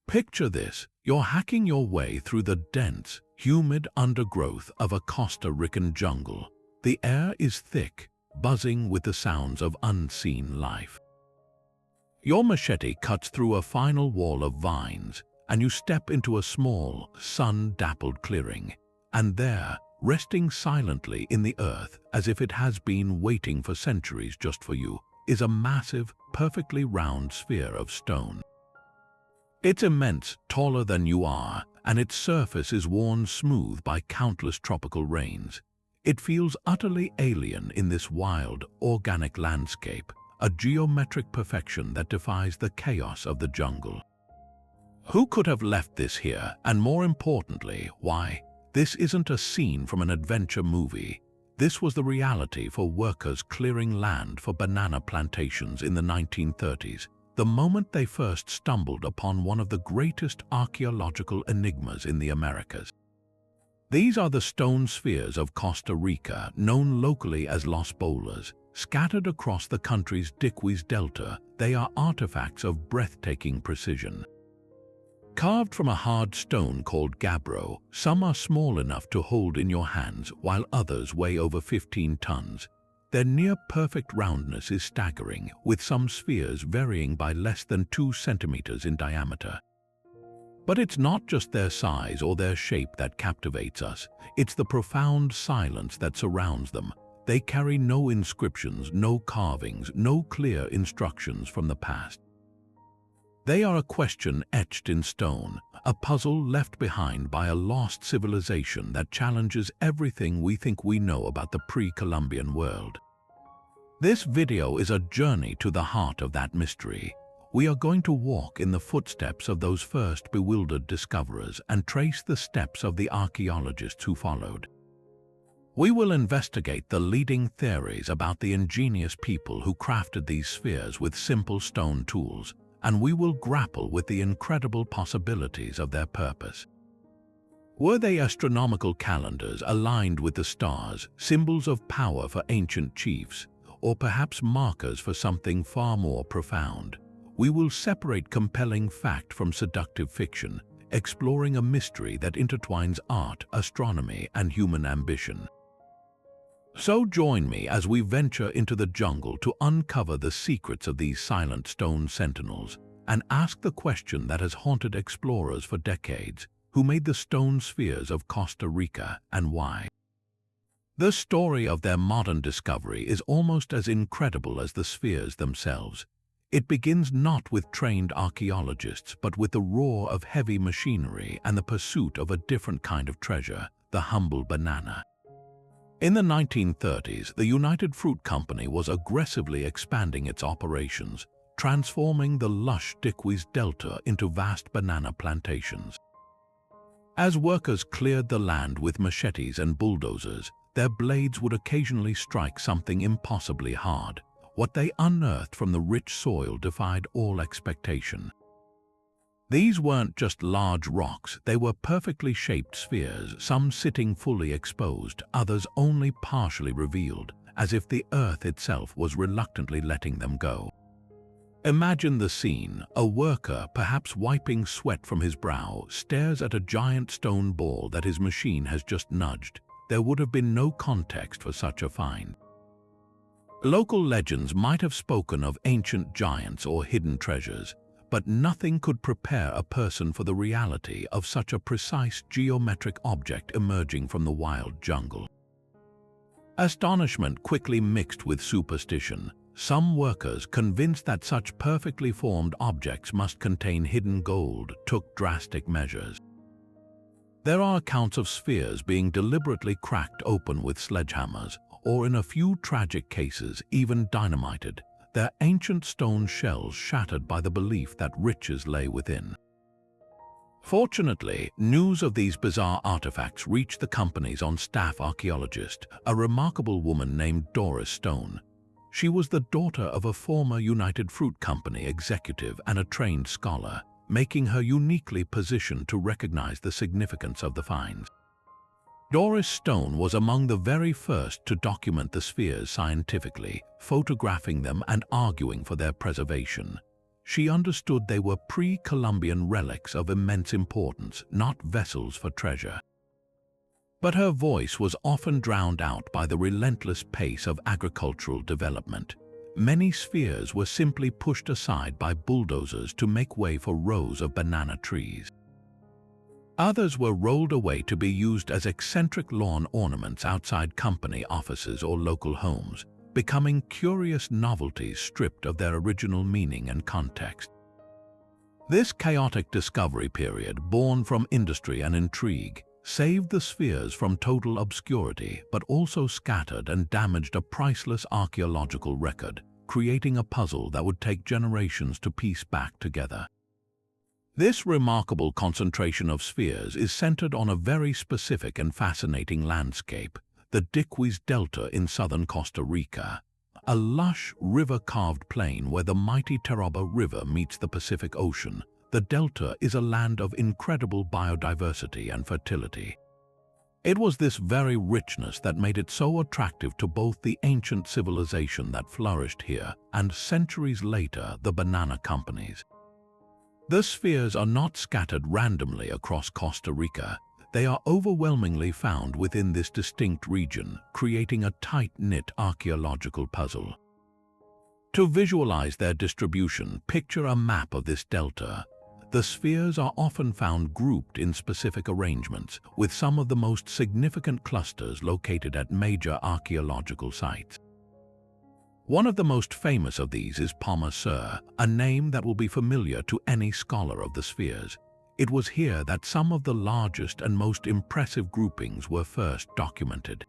Picture this: you're hacking your way through the dense, humid undergrowth of a Costa Rican jungle. The air is thick, buzzing with the sounds of unseen life. Your machete cuts through a final wall of vines, and you step into a small, sun-dappled clearing. And there, resting silently in the earth as if it has been waiting for centuries just for you, is a massive, perfectly round sphere of stone. It's immense, taller than you are, and its surface is worn smooth by countless tropical rains. It feels utterly alien in this wild, organic landscape, a geometric perfection that defies the chaos of the jungle. Who could have left this here, and more importantly, why? This isn't a scene from an adventure movie. This was the reality for workers clearing land for banana plantations in the 1930s, the moment they first stumbled upon one of the greatest archaeological enigmas in the Americas. These are the stone spheres of Costa Rica, known locally as Los Bolas. Scattered across the country's Diquís Delta, they are artifacts of breathtaking precision. Carved from a hard stone called gabbro, some are small enough to hold in your hands while others weigh over 15 tons. Their near-perfect roundness is staggering, with some spheres varying by less than 2 centimeters in diameter. But it's not just their size or their shape that captivates us, it's the profound silence that surrounds them. They carry no inscriptions, no carvings, no clear instructions from the past. They are a question etched in stone, a puzzle left behind by a lost civilization that challenges everything we think we know about the pre-Columbian world. This video is a journey to the heart of that mystery. We are going to walk in the footsteps of those first bewildered discoverers and trace the steps of the archaeologists who followed. We will investigate the leading theories about the ingenious people who crafted these spheres with simple stone tools, and we will grapple with the incredible possibilities of their purpose. Were they astronomical calendars aligned with the stars, symbols of power for ancient chiefs, or perhaps markers for something far more profound? We will separate compelling fact from seductive fiction, exploring a mystery that intertwines art, astronomy, and human ambition. So join me as we venture into the jungle to uncover the secrets of these silent stone sentinels and ask the question that has haunted explorers for decades: who made the stone spheres of Costa Rica and why? The story of their modern discovery is almost as incredible as the spheres themselves. It begins not with trained archaeologists, but with the roar of heavy machinery and the pursuit of a different kind of treasure, the humble banana. In the 1930s, the United Fruit Company was aggressively expanding its operations, transforming the lush Diquís Delta into vast banana plantations. As workers cleared the land with machetes and bulldozers, their blades would occasionally strike something impossibly hard. What they unearthed from the rich soil defied all expectation. These weren't just large rocks, they were perfectly shaped spheres, some sitting fully exposed, others only partially revealed, as if the earth itself was reluctantly letting them go. Imagine the scene: a worker, perhaps wiping sweat from his brow, stares at a giant stone ball that his machine has just nudged. There would have been no context for such a find. Local legends might have spoken of ancient giants or hidden treasures, but nothing could prepare a person for the reality of such a precise geometric object emerging from the wild jungle. Astonishment quickly mixed with superstition. Some workers, convinced that such perfectly formed objects must contain hidden gold, took drastic measures. There are accounts of spheres being deliberately cracked open with sledgehammers, or in a few tragic cases, even dynamited, their ancient stone shells shattered by the belief that riches lay within. Fortunately, news of these bizarre artifacts reached the company's on-staff archaeologist, a remarkable woman named Doris Stone. She was the daughter of a former United Fruit Company executive and a trained scholar, making her uniquely positioned to recognize the significance of the finds. Doris Stone was among the very first to document the spheres scientifically, photographing them and arguing for their preservation. she understood they were pre-Columbian relics of immense importance, not vessels for treasure. But her voice was often drowned out by the relentless pace of agricultural development. Many spheres were simply pushed aside by bulldozers to make way for rows of banana trees. Others were rolled away to be used as eccentric lawn ornaments outside company offices or local homes, becoming curious novelties stripped of their original meaning and context. This chaotic discovery period, born from industry and intrigue, saved the spheres from total obscurity, but also scattered and damaged a priceless archaeological record, creating a puzzle that would take generations to piece back together. This remarkable concentration of spheres is centered on a very specific and fascinating landscape, the Diquís Delta in southern Costa Rica, a lush, river-carved plain where the mighty Taraba River meets the Pacific Ocean. The delta is a land of incredible biodiversity and fertility. It was this very richness that made it so attractive to both the ancient civilization that flourished here and, centuries later, the banana companies. The spheres are not scattered randomly across Costa Rica. They are overwhelmingly found within this distinct region, creating a tight-knit archaeological puzzle. To visualize their distribution, picture a map of this delta. The spheres are often found grouped in specific arrangements, with some of the most significant clusters located at major archaeological sites. One of the most famous of these is Palma Sur, a name that will be familiar to any scholar of the spheres. It was here that some of the largest and most impressive groupings were first documented.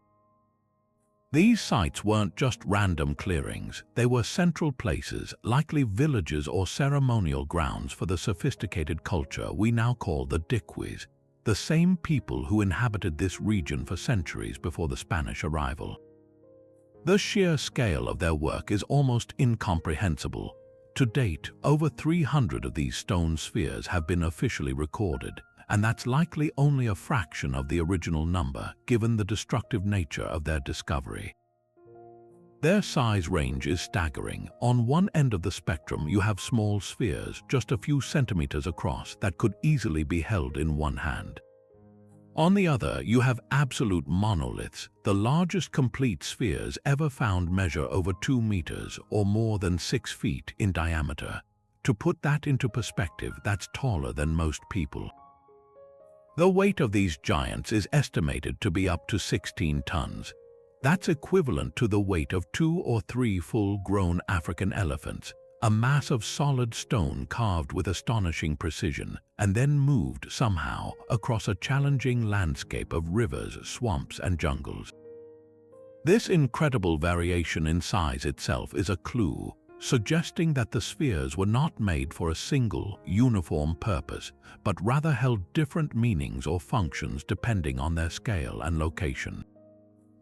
These sites weren't just random clearings, they were central places, likely villages or ceremonial grounds for the sophisticated culture we now call the Diquís, the same people who inhabited this region for centuries before the Spanish arrival. The sheer scale of their work is almost incomprehensible. To date, over 300 of these stone spheres have been officially recorded, and that's likely only a fraction of the original number, given the destructive nature of their discovery. Their size range is staggering. On one end of the spectrum, you have small spheres, just a few centimeters across, that could easily be held in one hand. On the other, you have absolute monoliths. The largest complete spheres ever found measure over 2 meters or more than 6 feet in diameter. To put that into perspective, that's taller than most people. The weight of these giants is estimated to be up to 16 tons. That's equivalent to the weight of 2 or 3 full-grown African elephants, a mass of solid stone carved with astonishing precision and then moved somehow across a challenging landscape of rivers, swamps, and jungles. This incredible variation in size itself is a clue, suggesting that the spheres were not made for a single, uniform purpose, but rather held different meanings or functions depending on their scale and location.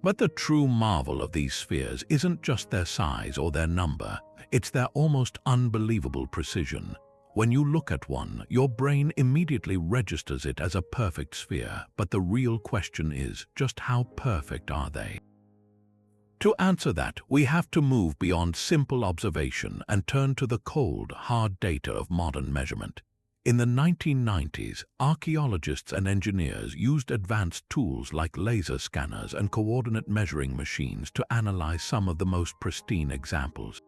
But the true marvel of these spheres isn't just their size or their number, it's their almost unbelievable precision. When you look at one, your brain immediately registers it as a perfect sphere, but the real question is, just how perfect are they? To answer that, we have to move beyond simple observation and turn to the cold, hard data of modern measurement. In the 1990s, archaeologists and engineers used advanced tools like laser scanners and coordinate measuring machines to analyze some of the most pristine examples.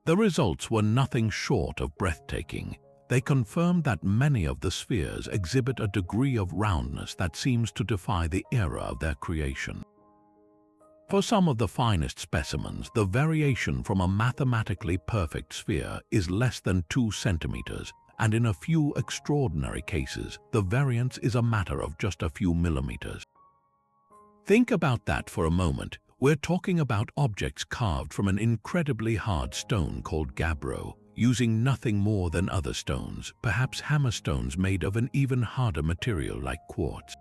The results were nothing short of breathtaking. They confirmed that many of the spheres exhibit a degree of roundness that seems to defy the era of their creation. For some of the finest specimens, the variation from a mathematically perfect sphere is less than 2 centimeters, and in a few extraordinary cases, the variance is a matter of just a few millimeters. Think about that for a moment. We're talking about objects carved from an incredibly hard stone called gabbro, using nothing more than other stones, perhaps hammerstones made of an even harder material like quartz.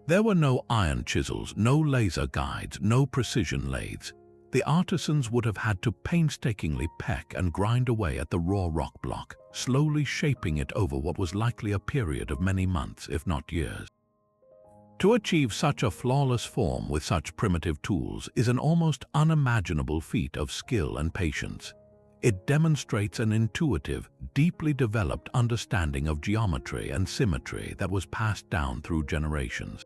There were no iron chisels, no laser guides, no precision lathes. The artisans would have had to painstakingly peck and grind away at the raw rock block, slowly shaping it over what was likely a period of many months, if not years. To achieve such a flawless form with such primitive tools is an almost unimaginable feat of skill and patience. It demonstrates an intuitive, deeply developed understanding of geometry and symmetry that was passed down through generations.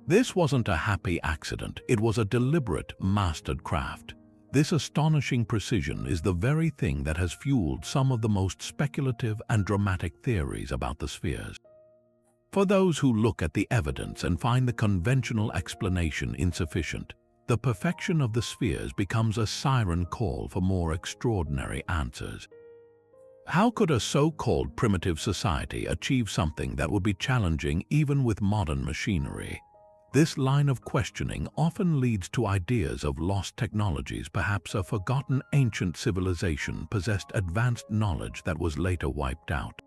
This wasn't a happy accident, it was a deliberate, mastered craft. This astonishing precision is the very thing that has fueled some of the most speculative and dramatic theories about the spheres. For those who look at the evidence and find the conventional explanation insufficient, the perfection of the spheres becomes a siren call for more extraordinary answers. How could a so-called primitive society achieve something that would be challenging even with modern machinery? This line of questioning often leads to ideas of lost technologies. Perhaps a forgotten ancient civilization possessed advanced knowledge that was later wiped out.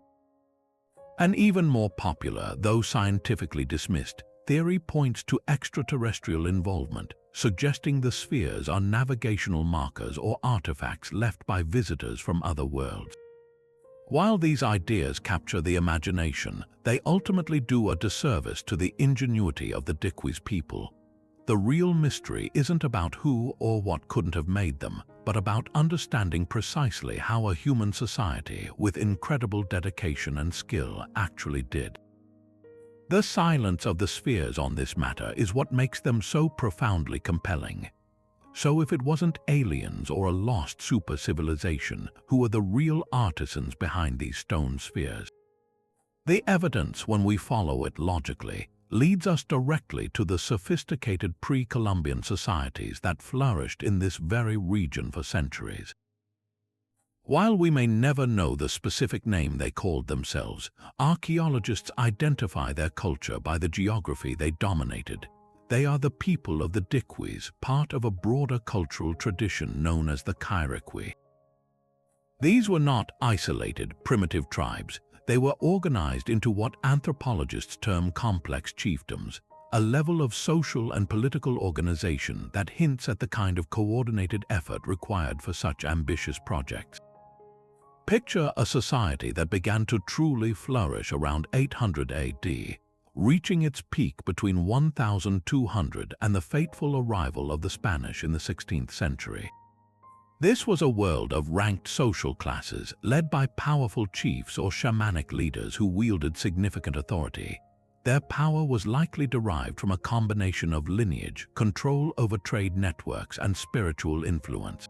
An even more popular, though scientifically dismissed, theory points to extraterrestrial involvement, suggesting the spheres are navigational markers or artifacts left by visitors from other worlds. While these ideas capture the imagination, they ultimately do a disservice to the ingenuity of the Diquís people. The real mystery isn't about who or what couldn't have made them, but about understanding precisely how a human society with incredible dedication and skill actually did. The silence of the spheres on this matter is what makes them so profoundly compelling. So if it wasn't aliens or a lost super-civilization who were the real artisans behind these stone spheres? The evidence, when we follow it logically, leads us directly to the sophisticated pre-Columbian societies that flourished in this very region for centuries. While we may never know the specific name they called themselves, archaeologists identify their culture by the geography they dominated. They are the people of the Diquís, part of a broader cultural tradition known as the Chiriqui. These were not isolated, primitive tribes. They were organized into what anthropologists term complex chiefdoms, a level of social and political organization that hints at the kind of coordinated effort required for such ambitious projects. Picture a society that began to truly flourish around 800 AD, reaching its peak between 1200 and the fateful arrival of the Spanish in the 16th century. This was a world of ranked social classes led by powerful chiefs or shamanic leaders who wielded significant authority. Their power was likely derived from a combination of lineage, control over trade networks, and spiritual influence.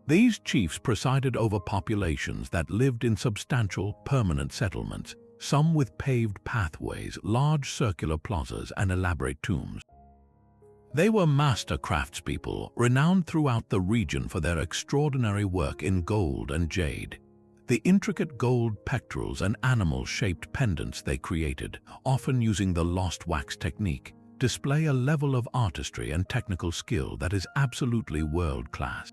These chiefs presided over populations that lived in substantial, permanent settlements, some with paved pathways, large circular plazas, and elaborate tombs. They were master craftspeople, renowned throughout the region for their extraordinary work in gold and jade. The intricate gold pectorals and animal-shaped pendants they created, often using the lost wax technique, display a level of artistry and technical skill that is absolutely world-class.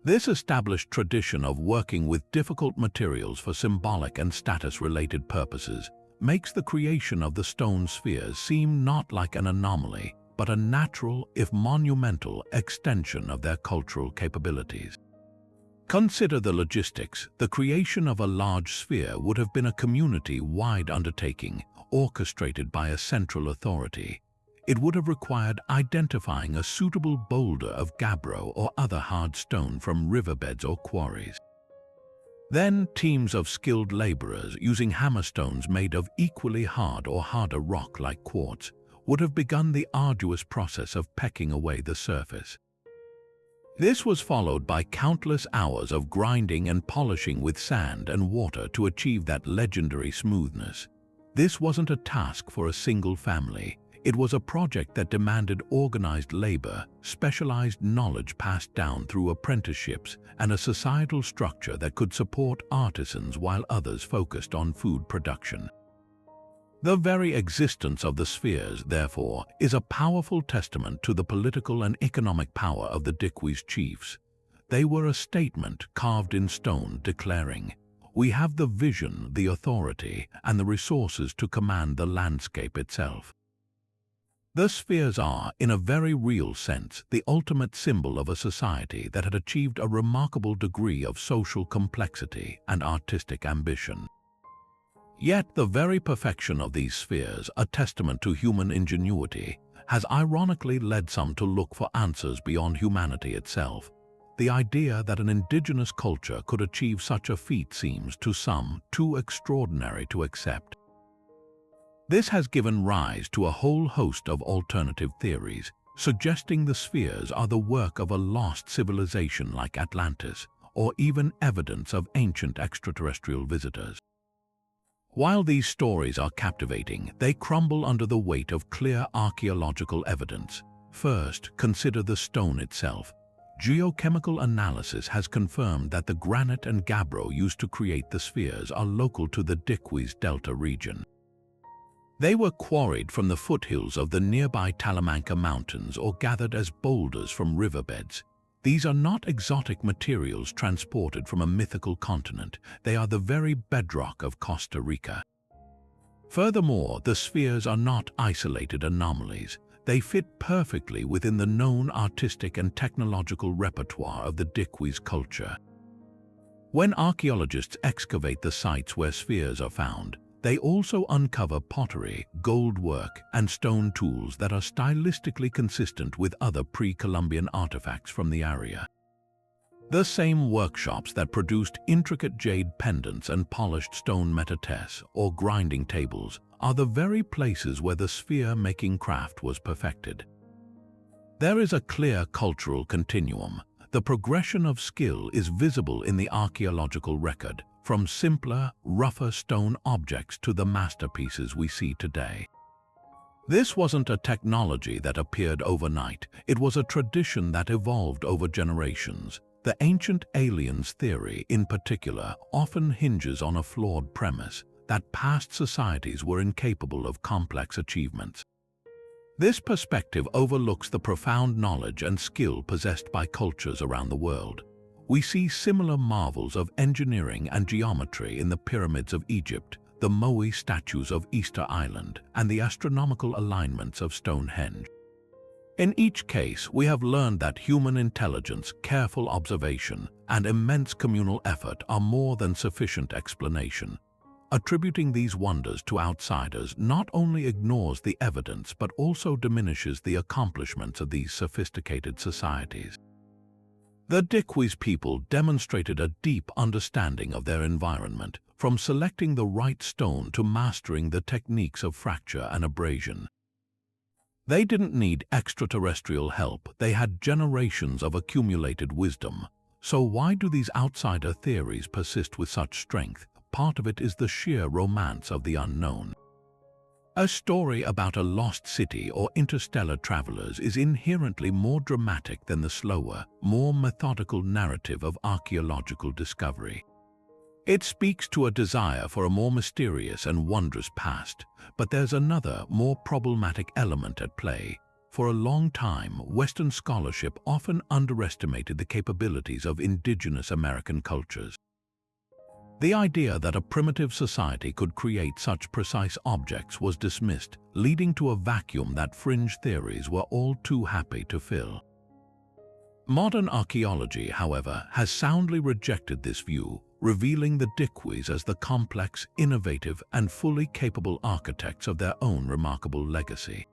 This established tradition of working with difficult materials for symbolic and status-related purposes makes the creation of the stone spheres seem not like an anomaly, but a natural, if monumental, extension of their cultural capabilities. Consider the logistics. The creation of a large sphere would have been a community-wide undertaking, orchestrated by a central authority. It would have required identifying a suitable boulder of gabbro or other hard stone from riverbeds or quarries. Then teams of skilled laborers using hammerstones made of equally hard or harder rock like quartz would have begun the arduous process of pecking away the surface. This was followed by countless hours of grinding and polishing with sand and water to achieve that legendary smoothness. This wasn't a task for a single family. It was a project that demanded organized labor, specialized knowledge passed down through apprenticeships, and a societal structure that could support artisans while others focused on food production. The very existence of the spheres, therefore, is a powerful testament to the political and economic power of the Diquís chiefs. They were a statement carved in stone declaring, "We have the vision, the authority, and the resources to command the landscape itself." The spheres are, in a very real sense, the ultimate symbol of a society that had achieved a remarkable degree of social complexity and artistic ambition. Yet the very perfection of these spheres, a testament to human ingenuity, has ironically led some to look for answers beyond humanity itself. the idea that an indigenous culture could achieve such a feat seems, to some, too extraordinary to accept. This has given rise to a whole host of alternative theories, suggesting the spheres are the work of a lost civilization like Atlantis, or even evidence of ancient extraterrestrial visitors. While these stories are captivating, they crumble under the weight of clear archaeological evidence. First, consider the stone itself. Geochemical analysis has confirmed that the granite and gabbro used to create the spheres are local to the Diquís Delta region. They were quarried from the foothills of the nearby Talamanca Mountains or gathered as boulders from riverbeds. These are not exotic materials transported from a mythical continent. They are the very bedrock of Costa Rica. Furthermore, the spheres are not isolated anomalies. They fit perfectly within the known artistic and technological repertoire of the Diquís culture. When archaeologists excavate the sites where spheres are found, they also uncover pottery, gold work, and stone tools that are stylistically consistent with other pre-Columbian artifacts from the area. The same workshops that produced intricate jade pendants and polished stone metates or grinding tables are the very places where the sphere-making craft was perfected. There is a clear cultural continuum. The progression of skill is visible in the archaeological record, from simpler, rougher stone objects to the masterpieces we see today. This wasn't a technology that appeared overnight. It was a tradition that evolved over generations. The ancient aliens theory, in particular, often hinges on a flawed premise that past societies were incapable of complex achievements. This perspective overlooks the profound knowledge and skill possessed by cultures around the world. We see similar marvels of engineering and geometry in the pyramids of Egypt, the Moai statues of Easter Island, and the astronomical alignments of Stonehenge. In each case, we have learned that human intelligence, careful observation, and immense communal effort are more than sufficient explanation. Attributing these wonders to outsiders not only ignores the evidence but also diminishes the accomplishments of these sophisticated societies. The Diquís people demonstrated a deep understanding of their environment, from selecting the right stone to mastering the techniques of fracture and abrasion. They didn't need extraterrestrial help. They had generations of accumulated wisdom. So why do these outsider theories persist with such strength? Part of it is the sheer romance of the unknown. A story about a lost city or interstellar travelers is inherently more dramatic than the slower, more methodical narrative of archaeological discovery. It speaks to a desire for a more mysterious and wondrous past, but there's another, more problematic element at play. For a long time, Western scholarship often underestimated the capabilities of indigenous American cultures. The idea that a primitive society could create such precise objects was dismissed, leading to a vacuum that fringe theories were all too happy to fill. Modern archaeology, however, has soundly rejected this view, revealing the Diquís as the complex, innovative, and fully capable architects of their own remarkable legacy.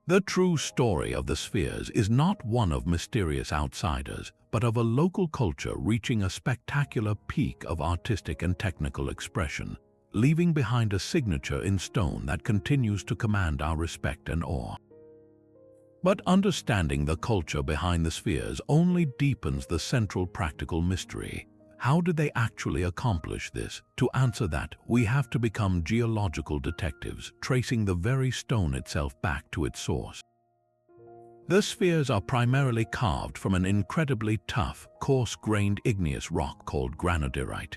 The true story of the spheres is not one of mysterious outsiders, but of a local culture reaching a spectacular peak of artistic and technical expression, leaving behind a signature in stone that continues to command our respect and awe. But understanding the culture behind the spheres only deepens the central practical mystery. How did they actually accomplish this? To answer that, we have to become geological detectives, tracing the very stone itself back to its source. The spheres are primarily carved from an incredibly tough, coarse-grained igneous rock called granodiorite.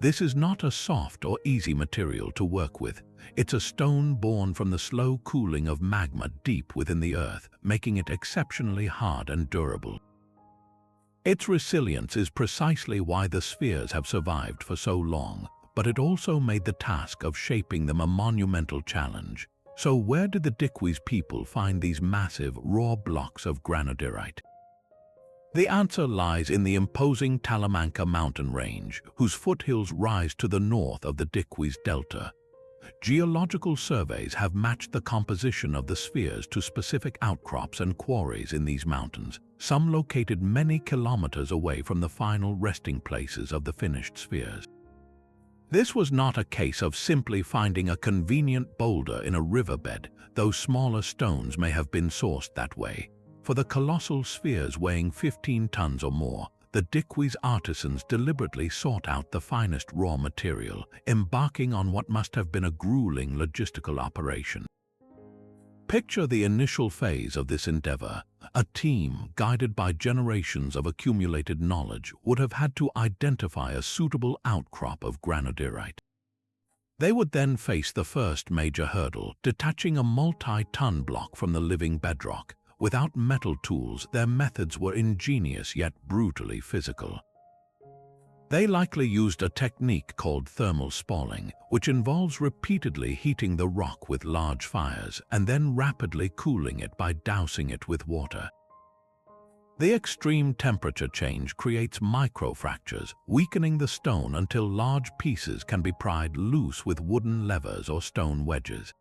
This is not a soft or easy material to work with. It's a stone born from the slow cooling of magma deep within the earth, making it exceptionally hard and durable. Its resilience is precisely why the spheres have survived for so long, but it also made the task of shaping them a monumental challenge. So where did the Diquís people find these massive, raw blocks of granodiorite? The answer lies in the imposing Talamanca mountain range, whose foothills rise to the north of the Diquís Delta. Geological surveys have matched the composition of the spheres to specific outcrops and quarries in these mountains, some located many kilometers away from the final resting places of the finished spheres. This was not a case of simply finding a convenient boulder in a riverbed, though smaller stones may have been sourced that way. For the colossal spheres weighing 15 tons or more, the Diquís artisans deliberately sought out the finest raw material, embarking on what must have been a grueling logistical operation. Picture the initial phase of this endeavor. A team, guided by generations of accumulated knowledge, would have had to identify a suitable outcrop of granodiorite. They would then face the first major hurdle, detaching a multi-ton block from the living bedrock. Without metal tools, their methods were ingenious yet brutally physical. They likely used a technique called thermal spalling, which involves repeatedly heating the rock with large fires and then rapidly cooling it by dousing it with water. The extreme temperature change creates microfractures, weakening the stone until large pieces can be pried loose with wooden levers or stone wedges.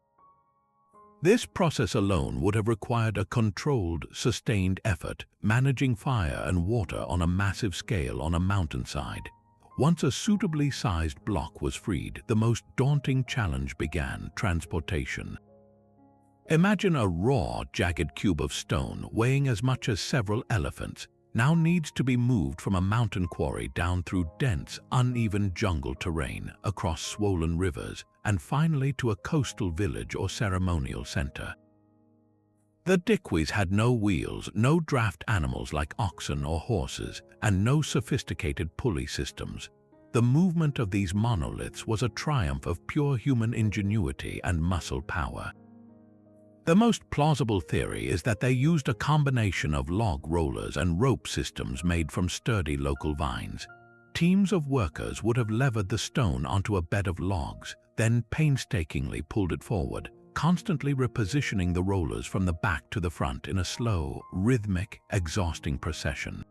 This process alone would have required a controlled, sustained effort, managing fire and water on a massive scale on a mountainside. Once a suitably sized block was freed, the most daunting challenge began: transportation. Imagine a raw, jagged cube of stone weighing as much as several elephants, now needs to be moved from a mountain quarry down through dense, uneven jungle terrain, across swollen rivers, and finally to a coastal village or ceremonial center. The Diquís had no wheels, no draft animals like oxen or horses, and no sophisticated pulley systems. The movement of these monoliths was a triumph of pure human ingenuity and muscle power. The most plausible theory is that they used a combination of log rollers and rope systems made from sturdy local vines. Teams of workers would have levered the stone onto a bed of logs, then painstakingly pulled it forward, constantly repositioning the rollers from the back to the front in a slow, rhythmic, exhausting procession.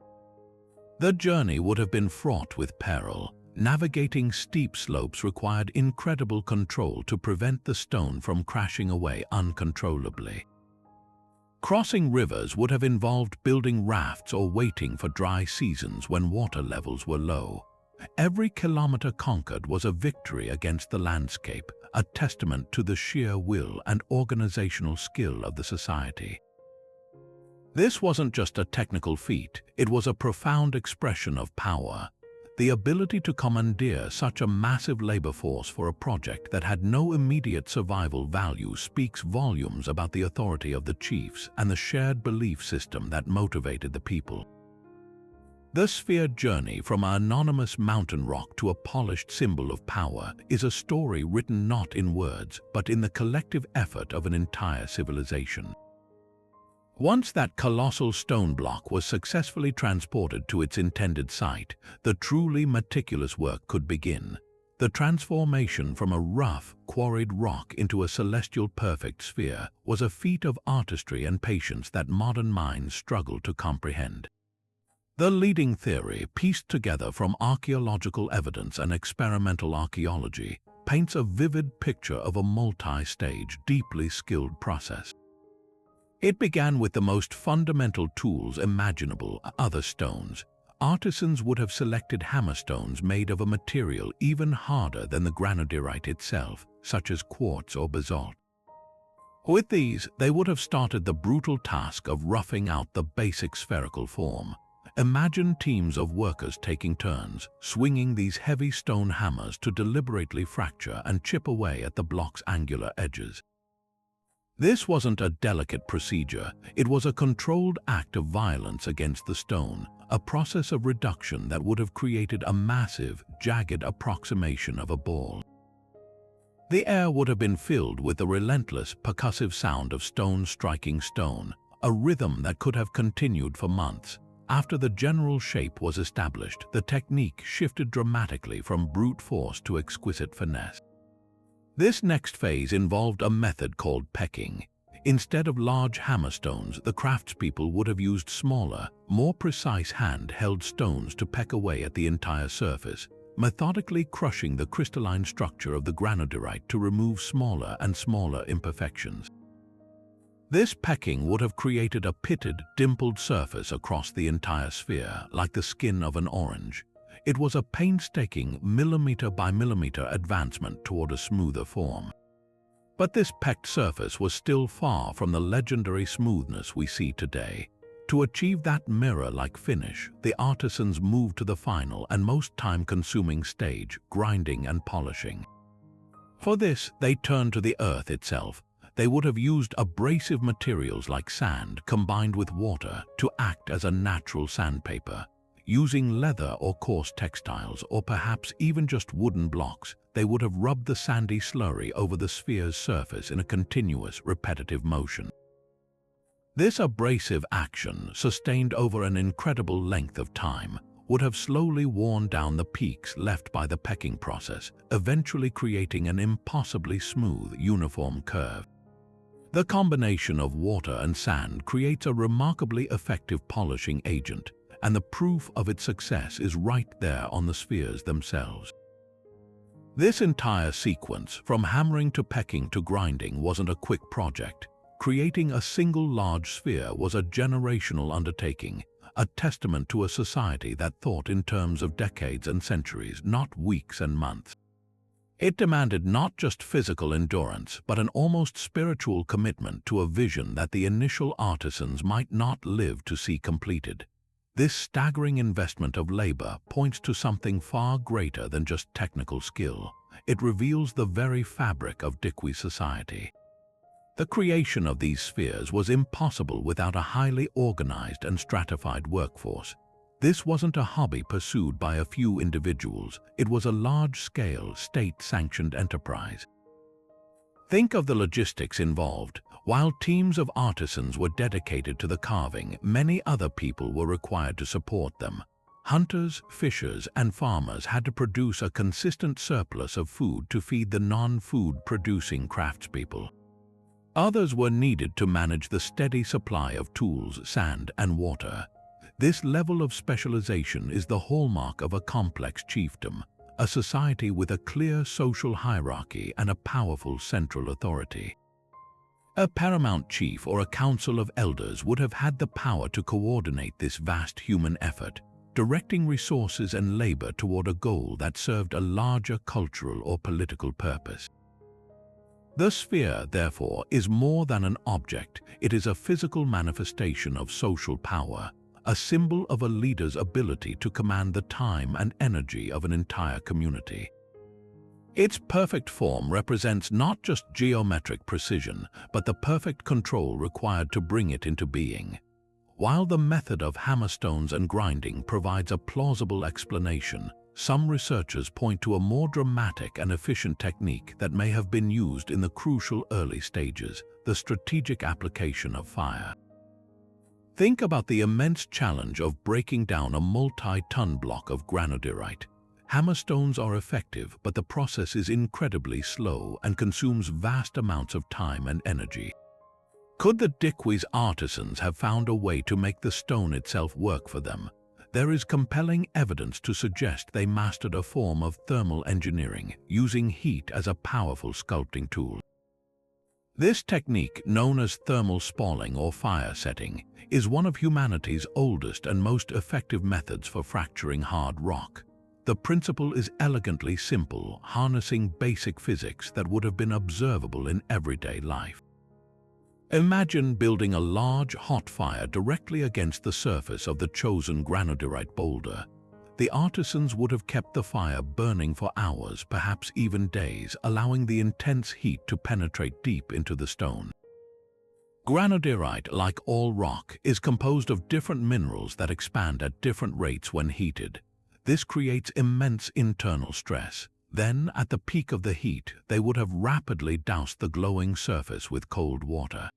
The journey would have been fraught with peril. Navigating steep slopes required incredible control to prevent the stone from crashing away uncontrollably. Crossing rivers would have involved building rafts or waiting for dry seasons when water levels were low. Every kilometer conquered was a victory against the landscape, a testament to the sheer will and organizational skill of the society. This wasn't just a technical feat, it was a profound expression of power. The ability to commandeer such a massive labor force for a project that had no immediate survival value speaks volumes about the authority of the chiefs and the shared belief system that motivated the people. The sphere journey from an anonymous mountain rock to a polished symbol of power is a story written not in words, but in the collective effort of an entire civilization. Once that colossal stone block was successfully transported to its intended site, the truly meticulous work could begin. The transformation from a rough, quarried rock into a celestial perfect sphere was a feat of artistry and patience that modern minds struggle to comprehend. The leading theory, pieced together from archaeological evidence and experimental archaeology, paints a vivid picture of a multi-stage, deeply skilled process. It began with the most fundamental tools imaginable, other stones. Artisans would have selected hammerstones made of a material even harder than the granodiorite itself, such as quartz or basalt. With these, they would have started the brutal task of roughing out the basic spherical form. Imagine teams of workers taking turns, swinging these heavy stone hammers to deliberately fracture and chip away at the block's angular edges. This wasn't a delicate procedure, it was a controlled act of violence against the stone, a process of reduction that would have created a massive, jagged approximation of a ball. The air would have been filled with the relentless, percussive sound of stone striking stone, a rhythm that could have continued for months. After the general shape was established, the technique shifted dramatically from brute force to exquisite finesse. This next phase involved a method called pecking. Instead of large hammerstones, the craftspeople would have used smaller, more precise hand-held stones to peck away at the entire surface, methodically crushing the crystalline structure of the granodiorite to remove smaller and smaller imperfections. This pecking would have created a pitted, dimpled surface across the entire sphere, like the skin of an orange. It was a painstaking millimeter by millimeter advancement toward a smoother form. But this pecked surface was still far from the legendary smoothness we see today. To achieve that mirror-like finish, the artisans moved to the final and most time-consuming stage, grinding and polishing. For this, they turned to the earth itself. They would have used abrasive materials like sand combined with water to act as a natural sandpaper. Using leather or coarse textiles, or perhaps even just wooden blocks, they would have rubbed the sandy slurry over the sphere's surface in a continuous, repetitive motion. This abrasive action, sustained over an incredible length of time, would have slowly worn down the peaks left by the pecking process, eventually creating an impossibly smooth, uniform curve. The combination of water and sand creates a remarkably effective polishing agent, and the proof of its success is right there on the spheres themselves. This entire sequence, from hammering to pecking to grinding, wasn't a quick project. Creating a single large sphere was a generational undertaking, a testament to a society that thought in terms of decades and centuries, not weeks and months. It demanded not just physical endurance, but an almost spiritual commitment to a vision that the initial artisans might not live to see completed. This staggering investment of labor points to something far greater than just technical skill. It reveals the very fabric of Diquís society. The creation of these spheres was impossible without a highly organized and stratified workforce. This wasn't a hobby pursued by a few individuals. It was a large-scale, state-sanctioned enterprise. Think of the logistics involved. While teams of artisans were dedicated to the carving, many other people were required to support them. Hunters, fishers, and farmers had to produce a consistent surplus of food to feed the non-food-producing craftspeople. Others were needed to manage the steady supply of tools, sand, and water. This level of specialization is the hallmark of a complex chiefdom, a society with a clear social hierarchy and a powerful central authority. A paramount chief or a council of elders would have had the power to coordinate this vast human effort, directing resources and labor toward a goal that served a larger cultural or political purpose. The sphere, therefore, is more than an object. It is a physical manifestation of social power, a symbol of a leader's ability to command the time and energy of an entire community. Its perfect form represents not just geometric precision, but the perfect control required to bring it into being. While the method of hammerstones and grinding provides a plausible explanation, some researchers point to a more dramatic and efficient technique that may have been used in the crucial early stages, the strategic application of fire. Think about the immense challenge of breaking down a multi-ton block of granodiorite. Hammerstones are effective, but the process is incredibly slow and consumes vast amounts of time and energy. Could the Diquís artisans have found a way to make the stone itself work for them? There is compelling evidence to suggest they mastered a form of thermal engineering, using heat as a powerful sculpting tool. This technique, known as thermal spalling or fire setting, is one of humanity's oldest and most effective methods for fracturing hard rock. The principle is elegantly simple, harnessing basic physics that would have been observable in everyday life. Imagine building a large, hot fire directly against the surface of the chosen granodiorite boulder. The artisans would have kept the fire burning for hours, perhaps even days, allowing the intense heat to penetrate deep into the stone. Granodiorite, like all rock, is composed of different minerals that expand at different rates when heated. This creates immense internal stress. Then, at the peak of the heat, they would have rapidly doused the glowing surface with cold water.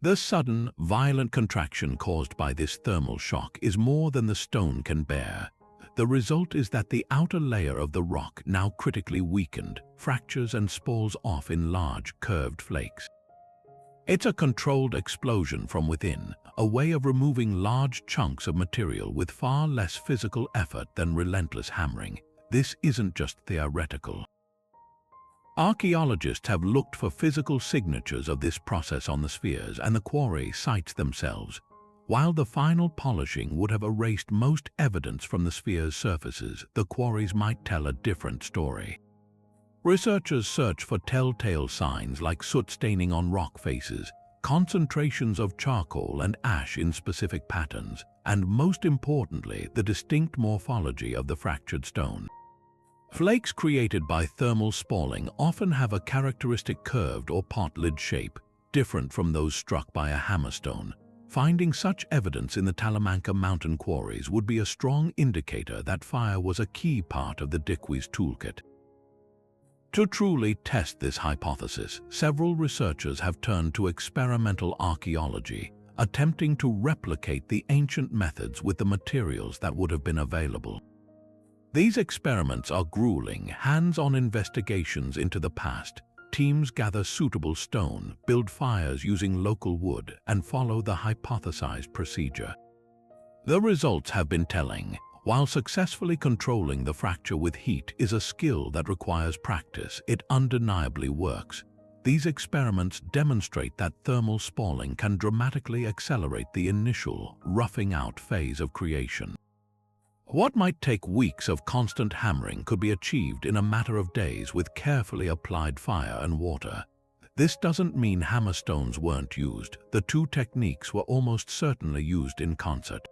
The sudden, violent contraction caused by this thermal shock is more than the stone can bear. The result is that the outer layer of the rock, now critically weakened, fractures and spalls off in large, curved flakes. It's a controlled explosion from within, a way of removing large chunks of material with far less physical effort than relentless hammering. This isn't just theoretical. Archaeologists have looked for physical signatures of this process on the spheres and the quarry sites themselves. While the final polishing would have erased most evidence from the sphere's surfaces, the quarries might tell a different story. Researchers search for telltale signs like soot staining on rock faces, concentrations of charcoal and ash in specific patterns, and most importantly, the distinct morphology of the fractured stone. Flakes created by thermal spalling often have a characteristic curved or pot-lid shape, different from those struck by a hammerstone. Finding such evidence in the Talamanca mountain quarries would be a strong indicator that fire was a key part of the Diquís toolkit. To truly test this hypothesis, several researchers have turned to experimental archaeology, attempting to replicate the ancient methods with the materials that would have been available. These experiments are grueling, hands-on investigations into the past. Teams gather suitable stone, build fires using local wood, and follow the hypothesized procedure. The results have been telling. While successfully controlling the fracture with heat is a skill that requires practice, it undeniably works. These experiments demonstrate that thermal spalling can dramatically accelerate the initial, roughing out phase of creation. What might take weeks of constant hammering could be achieved in a matter of days with carefully applied fire and water. This doesn't mean hammerstones weren't used. The two techniques were almost certainly used in concert.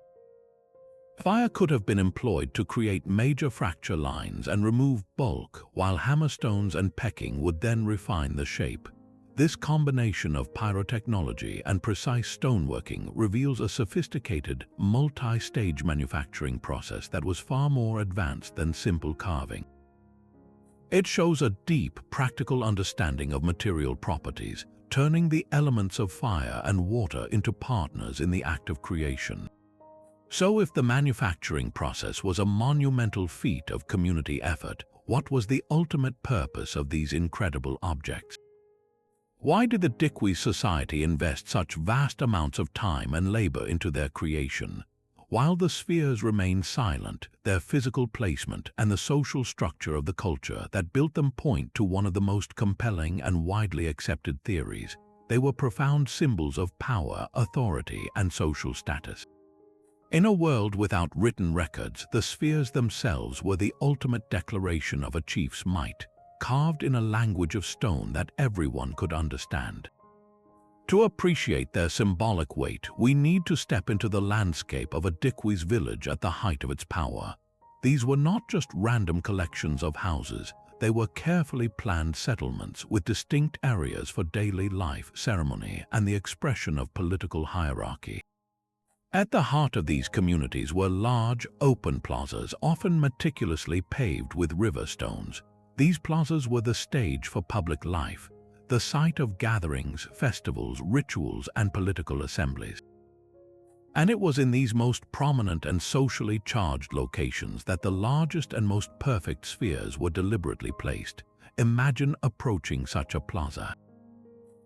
Fire could have been employed to create major fracture lines and remove bulk, while hammerstones and pecking would then refine the shape. This combination of pyrotechnology and precise stoneworking reveals a sophisticated, multi-stage manufacturing process that was far more advanced than simple carving. It shows a deep, practical understanding of material properties, turning the elements of fire and water into partners in the act of creation. So if the manufacturing process was a monumental feat of community effort, what was the ultimate purpose of these incredible objects? Why did the Diquís society invest such vast amounts of time and labor into their creation? While the spheres remain silent, their physical placement and the social structure of the culture that built them point to one of the most compelling and widely accepted theories. They were profound symbols of power, authority, and social status. In a world without written records, the spheres themselves were the ultimate declaration of a chief's might, carved in a language of stone that everyone could understand. To appreciate their symbolic weight, we need to step into the landscape of a Diquís village at the height of its power. These were not just random collections of houses, they were carefully planned settlements with distinct areas for daily life, ceremony, and the expression of political hierarchy. At the heart of these communities were large, open plazas, often meticulously paved with river stones. These plazas were the stage for public life, the site of gatherings, festivals, rituals, and political assemblies. And it was in these most prominent and socially charged locations that the largest and most perfect spheres were deliberately placed. Imagine approaching such a plaza.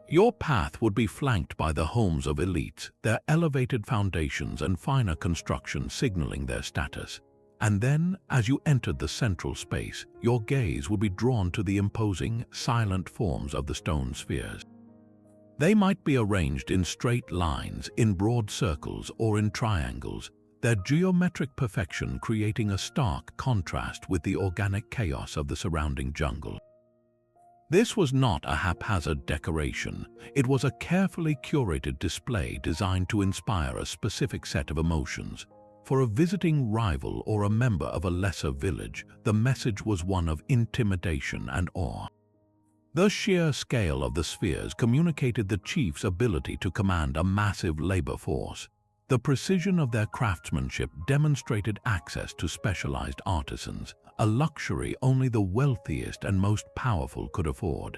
Your path would be flanked by the homes of elites, their elevated foundations and finer construction signaling their status. And then, as you entered the central space, your gaze would be drawn to the imposing, silent forms of the stone spheres. They might be arranged in straight lines, in broad circles, or in triangles, their geometric perfection creating a stark contrast with the organic chaos of the surrounding jungle. This was not a haphazard decoration. It was a carefully curated display designed to inspire a specific set of emotions. For a visiting rival or a member of a lesser village, the message was one of intimidation and awe. The sheer scale of the spheres communicated the chief's ability to command a massive labor force. The precision of their craftsmanship demonstrated access to specialized artisans, a luxury only the wealthiest and most powerful could afford.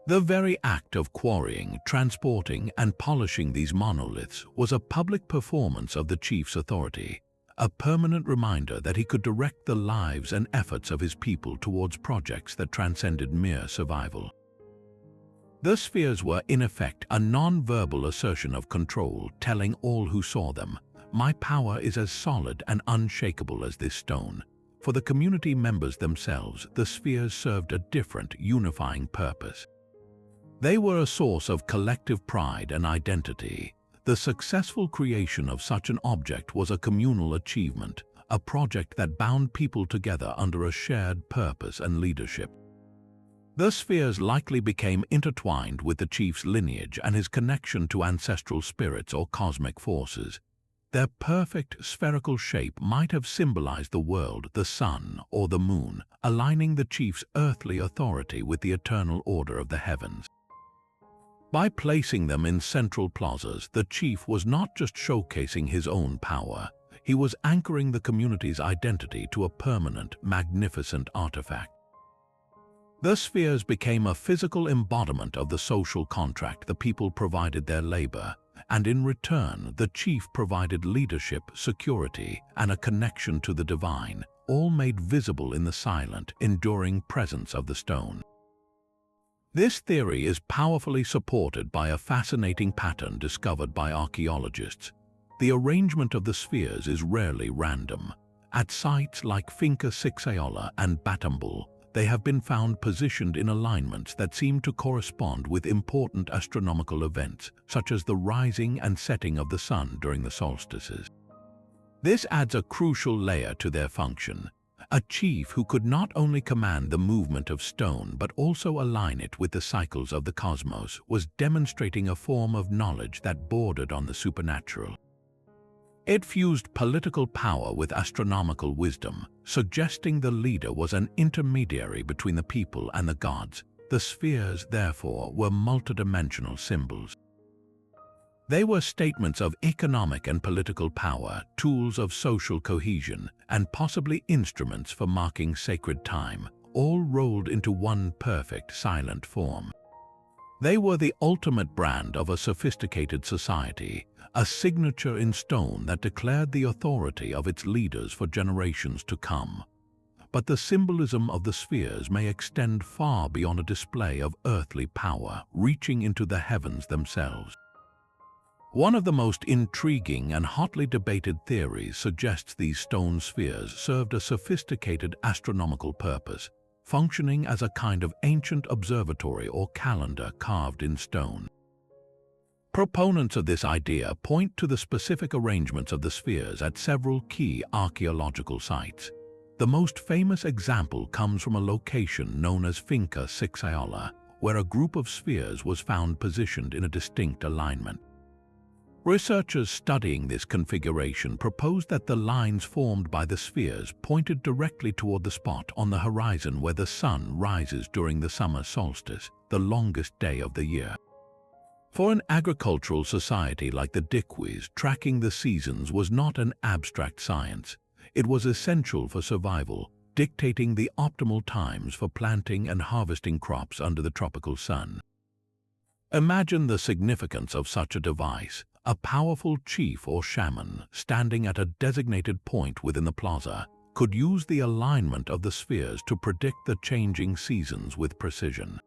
The very act of quarrying, transporting, and polishing these monoliths was a public performance of the chief's authority, a permanent reminder that he could direct the lives and efforts of his people towards projects that transcended mere survival. The spheres were, in effect, a non-verbal assertion of control, telling all who saw them, "My power is as solid and unshakable as this stone." For the community members themselves, the spheres served a different, unifying purpose. They were a source of collective pride and identity. The successful creation of such an object was a communal achievement, a project that bound people together under a shared purpose and leadership. The spheres likely became intertwined with the chief's lineage and his connection to ancestral spirits or cosmic forces. Their perfect spherical shape might have symbolized the world, the sun, or the moon, aligning the chief's earthly authority with the eternal order of the heavens. By placing them in central plazas, the chief was not just showcasing his own power, he was anchoring the community's identity to a permanent, magnificent artifact. The spheres became a physical embodiment of the social contract the people provided their labor, and in return, the chief provided leadership, security, and a connection to the divine, all made visible in the silent, enduring presence of the stone. This theory is powerfully supported by a fascinating pattern discovered by archaeologists. The arrangement of the spheres is rarely random. At sites like Finca Sixaola and Batambul, they have been found positioned in alignments that seem to correspond with important astronomical events, such as the rising and setting of the sun during the solstices. This adds a crucial layer to their function. A chief who could not only command the movement of stone but also align it with the cycles of the cosmos was demonstrating a form of knowledge that bordered on the supernatural. It fused political power with astronomical wisdom, suggesting the leader was an intermediary between the people and the gods. The spheres, therefore, were multidimensional symbols. They were statements of economic and political power, tools of social cohesion, and possibly instruments for marking sacred time, all rolled into one perfect, silent form. They were the ultimate brand of a sophisticated society, a signature in stone that declared the authority of its leaders for generations to come. But the symbolism of the spheres may extend far beyond a display of earthly power, reaching into the heavens themselves. One of the most intriguing and hotly debated theories suggests these stone spheres served a sophisticated astronomical purpose, functioning as a kind of ancient observatory or calendar carved in stone. Proponents of this idea point to the specific arrangements of the spheres at several key archaeological sites. The most famous example comes from a location known as Finca Sixaola, where a group of spheres was found positioned in a distinct alignment. Researchers studying this configuration proposed that the lines formed by the spheres pointed directly toward the spot on the horizon where the sun rises during the summer solstice, the longest day of the year. For an agricultural society like the Diquís, tracking the seasons was not an abstract science. It was essential for survival, dictating the optimal times for planting and harvesting crops under the tropical sun. Imagine the significance of such a device. A powerful chief or shaman, standing at a designated point within the plaza, could use the alignment of the spheres to predict the changing seasons with precision.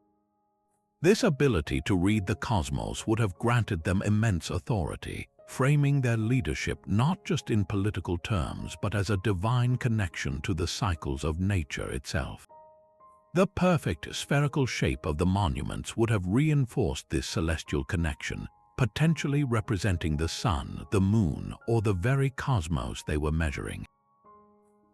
This ability to read the cosmos would have granted them immense authority, framing their leadership not just in political terms but as a divine connection to the cycles of nature itself. The perfect spherical shape of the monuments would have reinforced this celestial connection, potentially representing the sun, the moon, or the very cosmos they were measuring.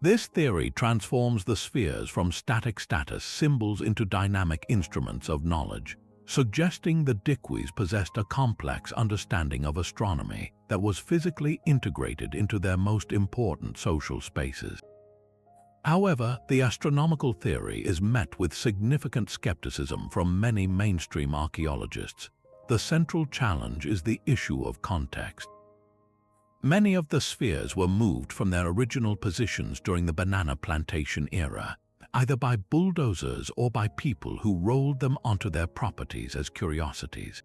This theory transforms the spheres from static status symbols into dynamic instruments of knowledge, suggesting the Diquís possessed a complex understanding of astronomy that was physically integrated into their most important social spaces. However, the astronomical theory is met with significant skepticism from many mainstream archaeologists. The central challenge is the issue of context. Many of the spheres were moved from their original positions during the banana plantation era, either by bulldozers or by people who rolled them onto their properties as curiosities.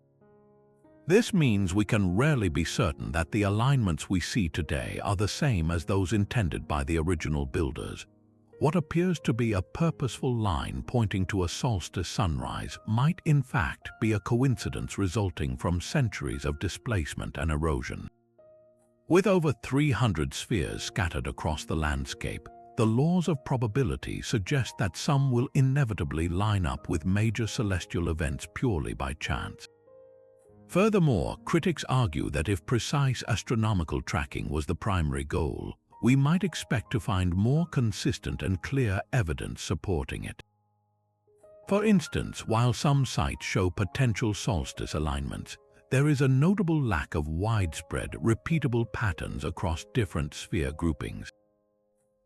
This means we can rarely be certain that the alignments we see today are the same as those intended by the original builders. What appears to be a purposeful line pointing to a solstice sunrise might in fact be a coincidence resulting from centuries of displacement and erosion. With over 300 spheres scattered across the landscape, the laws of probability suggest that some will inevitably line up with major celestial events purely by chance. Furthermore, critics argue that if precise astronomical tracking was the primary goal, we might expect to find more consistent and clear evidence supporting it. For instance, while some sites show potential solstice alignments, there is a notable lack of widespread, repeatable patterns across different sphere groupings.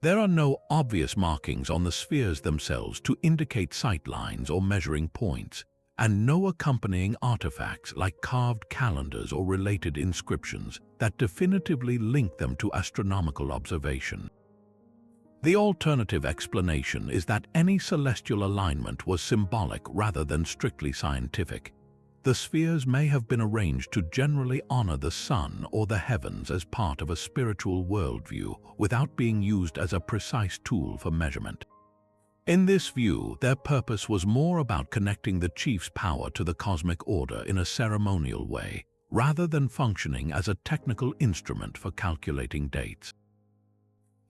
There are no obvious markings on the spheres themselves to indicate sight lines or measuring points, and no accompanying artifacts like carved calendars or related inscriptions that definitively link them to astronomical observation. The alternative explanation is that any celestial alignment was symbolic rather than strictly scientific. The spheres may have been arranged to generally honor the sun or the heavens as part of a spiritual worldview without being used as a precise tool for measurement. In this view, their purpose was more about connecting the chief's power to the cosmic order in a ceremonial way, rather than functioning as a technical instrument for calculating dates.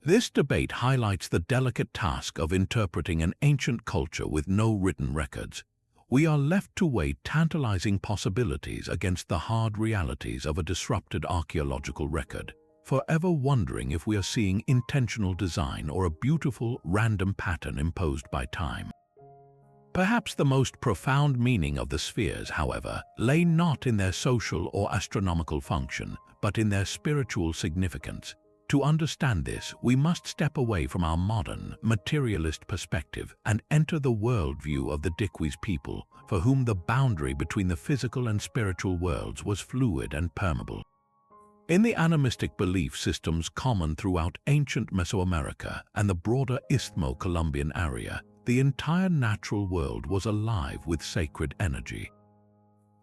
This debate highlights the delicate task of interpreting an ancient culture with no written records. We are left to weigh tantalizing possibilities against the hard realities of a disrupted archaeological record, forever wondering if we are seeing intentional design or a beautiful, random pattern imposed by time. Perhaps the most profound meaning of the spheres, however, lay not in their social or astronomical function, but in their spiritual significance. To understand this, we must step away from our modern, materialist perspective and enter the worldview of the Diquís people, for whom the boundary between the physical and spiritual worlds was fluid and permeable. In the animistic belief systems common throughout ancient Mesoamerica and the broader Isthmo-Columbian area, the entire natural world was alive with sacred energy.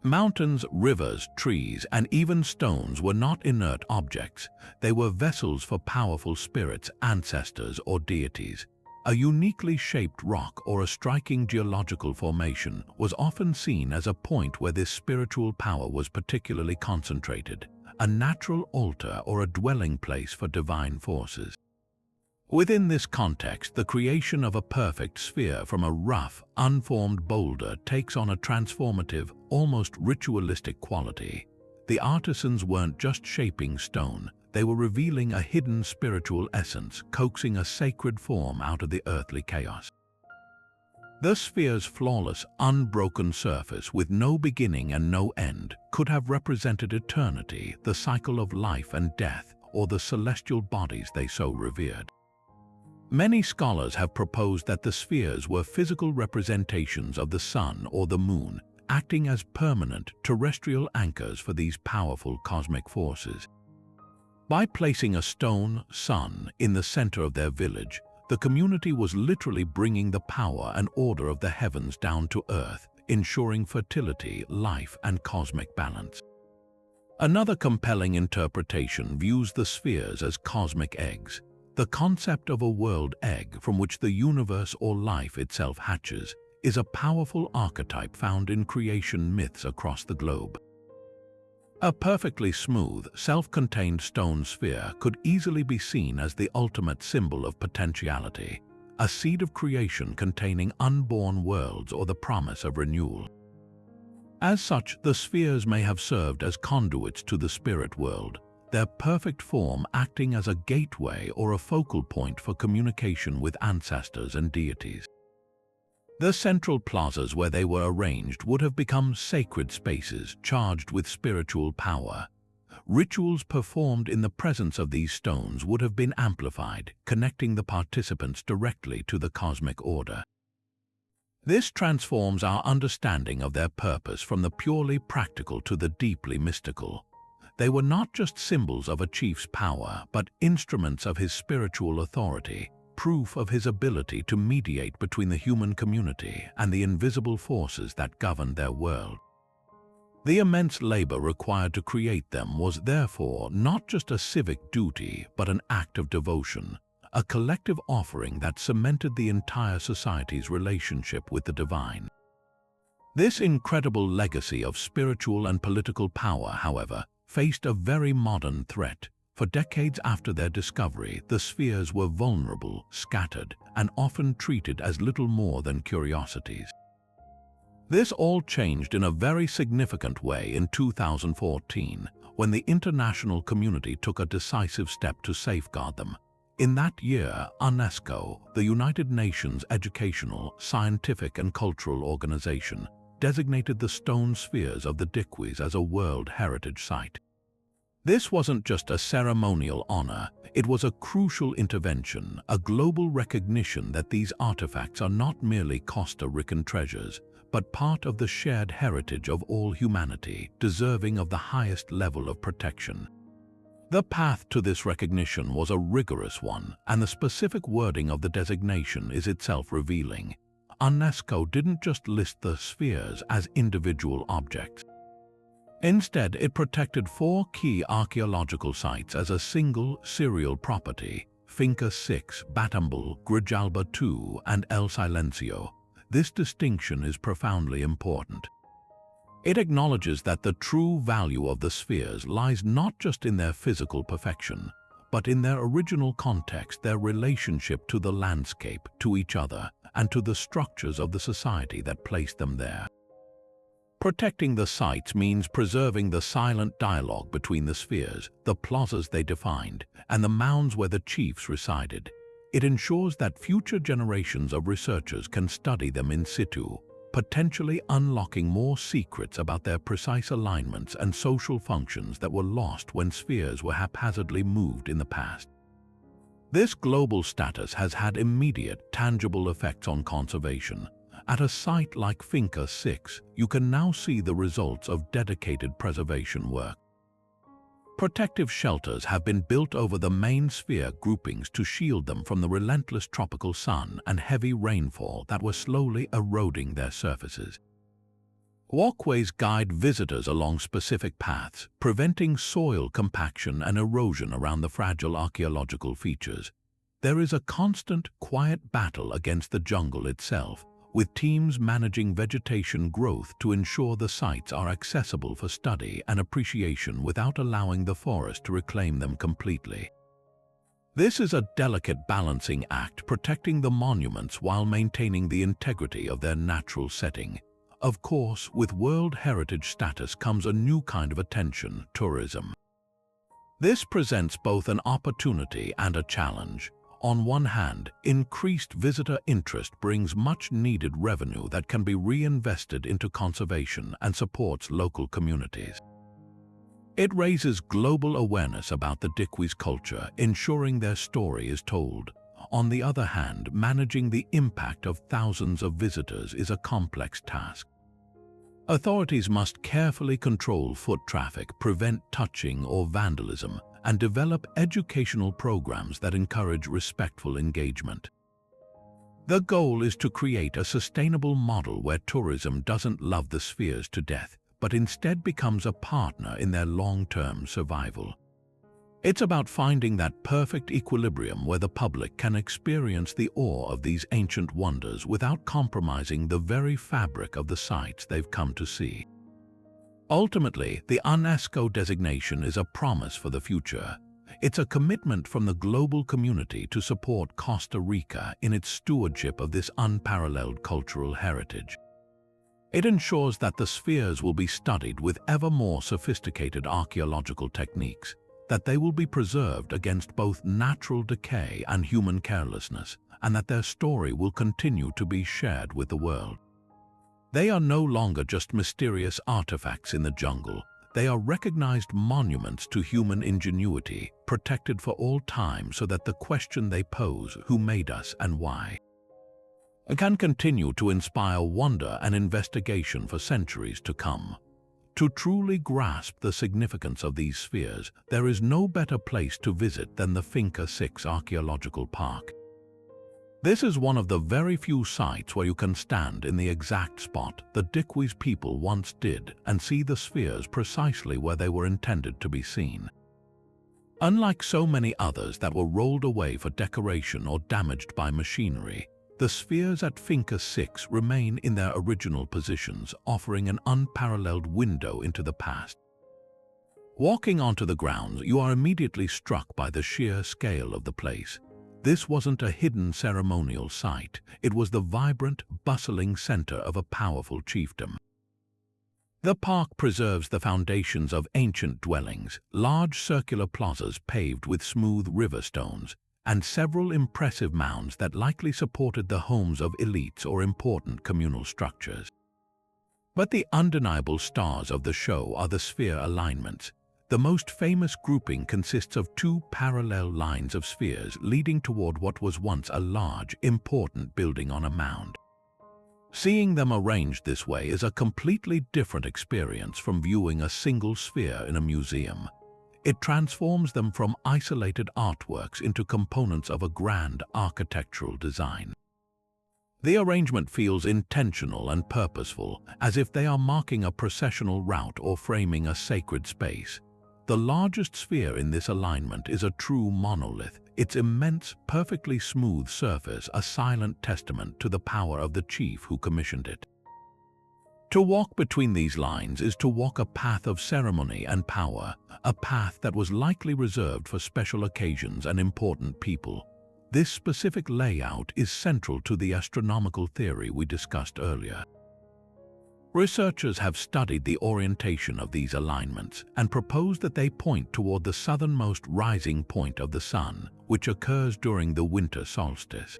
Mountains, rivers, trees, and even stones were not inert objects. They were vessels for powerful spirits, ancestors, or deities. A uniquely shaped rock or a striking geological formation was often seen as a point where this spiritual power was particularly concentrated, a natural altar or a dwelling place for divine forces. Within this context, the creation of a perfect sphere from a rough, unformed boulder takes on a transformative, almost ritualistic quality. The artisans weren't just shaping stone, they were revealing a hidden spiritual essence, coaxing a sacred form out of the earthly chaos. The sphere's flawless, unbroken surface with no beginning and no end could have represented eternity, the cycle of life and death, or the celestial bodies they so revered. Many scholars have proposed that the spheres were physical representations of the sun or the moon, acting as permanent terrestrial anchors for these powerful cosmic forces. By placing a stone sun in the center of their village, the community was literally bringing the power and order of the heavens down to earth, ensuring fertility, life, and cosmic balance. Another compelling interpretation views the spheres as cosmic eggs. The concept of a world egg from which the universe or life itself hatches is a powerful archetype found in creation myths across the globe. A perfectly smooth, self-contained stone sphere could easily be seen as the ultimate symbol of potentiality, a seed of creation containing unborn worlds or the promise of renewal. As such, the spheres may have served as conduits to the spirit world, their perfect form acting as a gateway or a focal point for communication with ancestors and deities. The central plazas where they were arranged would have become sacred spaces charged with spiritual power. Rituals performed in the presence of these stones would have been amplified, connecting the participants directly to the cosmic order. This transforms our understanding of their purpose from the purely practical to the deeply mystical. They were not just symbols of a chief's power, but instruments of his spiritual authority, proof of his ability to mediate between the human community and the invisible forces that govern their world. The immense labor required to create them was therefore not just a civic duty, but an act of devotion, a collective offering that cemented the entire society's relationship with the divine. This incredible legacy of spiritual and political power, however, faced a very modern threat: For decades after their discovery, the spheres were vulnerable, scattered, and often treated as little more than curiosities. This all changed in a very significant way in 2014, when the international community took a decisive step to safeguard them. In that year, UNESCO, the United Nations Educational, Scientific and Cultural Organization, designated the stone spheres of the Diquís as a World Heritage Site. This wasn't just a ceremonial honor, it was a crucial intervention, a global recognition that these artifacts are not merely Costa Rican treasures, but part of the shared heritage of all humanity, deserving of the highest level of protection. The path to this recognition was a rigorous one, and the specific wording of the designation is itself revealing. UNESCO didn't just list the spheres as individual objects. Instead, it protected 4 key archaeological sites as a single serial property: Finca 6, Batambul, Grijalba 2, and El Silencio. This distinction is profoundly important. It acknowledges that the true value of the spheres lies not just in their physical perfection, but in their original context, their relationship to the landscape, to each other, and to the structures of the society that placed them there. Protecting the sites means preserving the silent dialogue between the spheres, the plazas they defined, and the mounds where the chiefs resided. It ensures that future generations of researchers can study them in situ, potentially unlocking more secrets about their precise alignments and social functions that were lost when spheres were haphazardly moved in the past. This global status has had immediate, tangible effects on conservation. At a site like Finca 6, you can now see the results of dedicated preservation work. Protective shelters have been built over the main sphere groupings to shield them from the relentless tropical sun and heavy rainfall that were slowly eroding their surfaces. Walkways guide visitors along specific paths, preventing soil compaction and erosion around the fragile archaeological features. There is a constant, quiet battle against the jungle itself, with teams managing vegetation growth to ensure the sites are accessible for study and appreciation without allowing the forest to reclaim them completely. This is a delicate balancing act, protecting the monuments while maintaining the integrity of their natural setting. Of course, with World Heritage status comes a new kind of attention: tourism. This presents both an opportunity and a challenge. On one hand, increased visitor interest brings much-needed revenue that can be reinvested into conservation and supports local communities. It raises global awareness about the Diquís culture, ensuring their story is told. On the other hand, managing the impact of thousands of visitors is a complex task. Authorities must carefully control foot traffic, prevent touching or vandalism, and develop educational programs that encourage respectful engagement. The goal is to create a sustainable model where tourism doesn't love the spheres to death, but instead becomes a partner in their long-term survival. It's about finding that perfect equilibrium where the public can experience the awe of these ancient wonders without compromising the very fabric of the sites they've come to see. Ultimately, the UNESCO designation is a promise for the future. It's a commitment from the global community to support Costa Rica in its stewardship of this unparalleled cultural heritage. It ensures that the spheres will be studied with ever more sophisticated archaeological techniques, that they will be preserved against both natural decay and human carelessness, and that their story will continue to be shared with the world. They are no longer just mysterious artifacts in the jungle. They are recognized monuments to human ingenuity, protected for all time so that the question they pose, who made us and why, can continue to inspire wonder and investigation for centuries to come. To truly grasp the significance of these spheres, there is no better place to visit than the Finca 6 Archaeological Park. This is one of the very few sites where you can stand in the exact spot the Diquís people once did and see the spheres precisely where they were intended to be seen. Unlike so many others that were rolled away for decoration or damaged by machinery, the spheres at Finca 6 remain in their original positions, offering an unparalleled window into the past. Walking onto the grounds, you are immediately struck by the sheer scale of the place. This wasn't a hidden ceremonial site. It was the vibrant, bustling center of a powerful chiefdom. The park preserves the foundations of ancient dwellings, large circular plazas paved with smooth river stones, and several impressive mounds that likely supported the homes of elites or important communal structures. But the undeniable stars of the show are the sphere alignments. The most famous grouping consists of two parallel lines of spheres leading toward what was once a large, important building on a mound. Seeing them arranged this way is a completely different experience from viewing a single sphere in a museum. It transforms them from isolated artworks into components of a grand architectural design. The arrangement feels intentional and purposeful, as if they are marking a processional route or framing a sacred space. The largest sphere in this alignment is a true monolith, its immense, perfectly smooth surface a silent testament to the power of the chief who commissioned it. To walk between these lines is to walk a path of ceremony and power, a path that was likely reserved for special occasions and important people. This specific layout is central to the astronomical theory we discussed earlier. Researchers have studied the orientation of these alignments and propose that they point toward the southernmost rising point of the sun, which occurs during the winter solstice.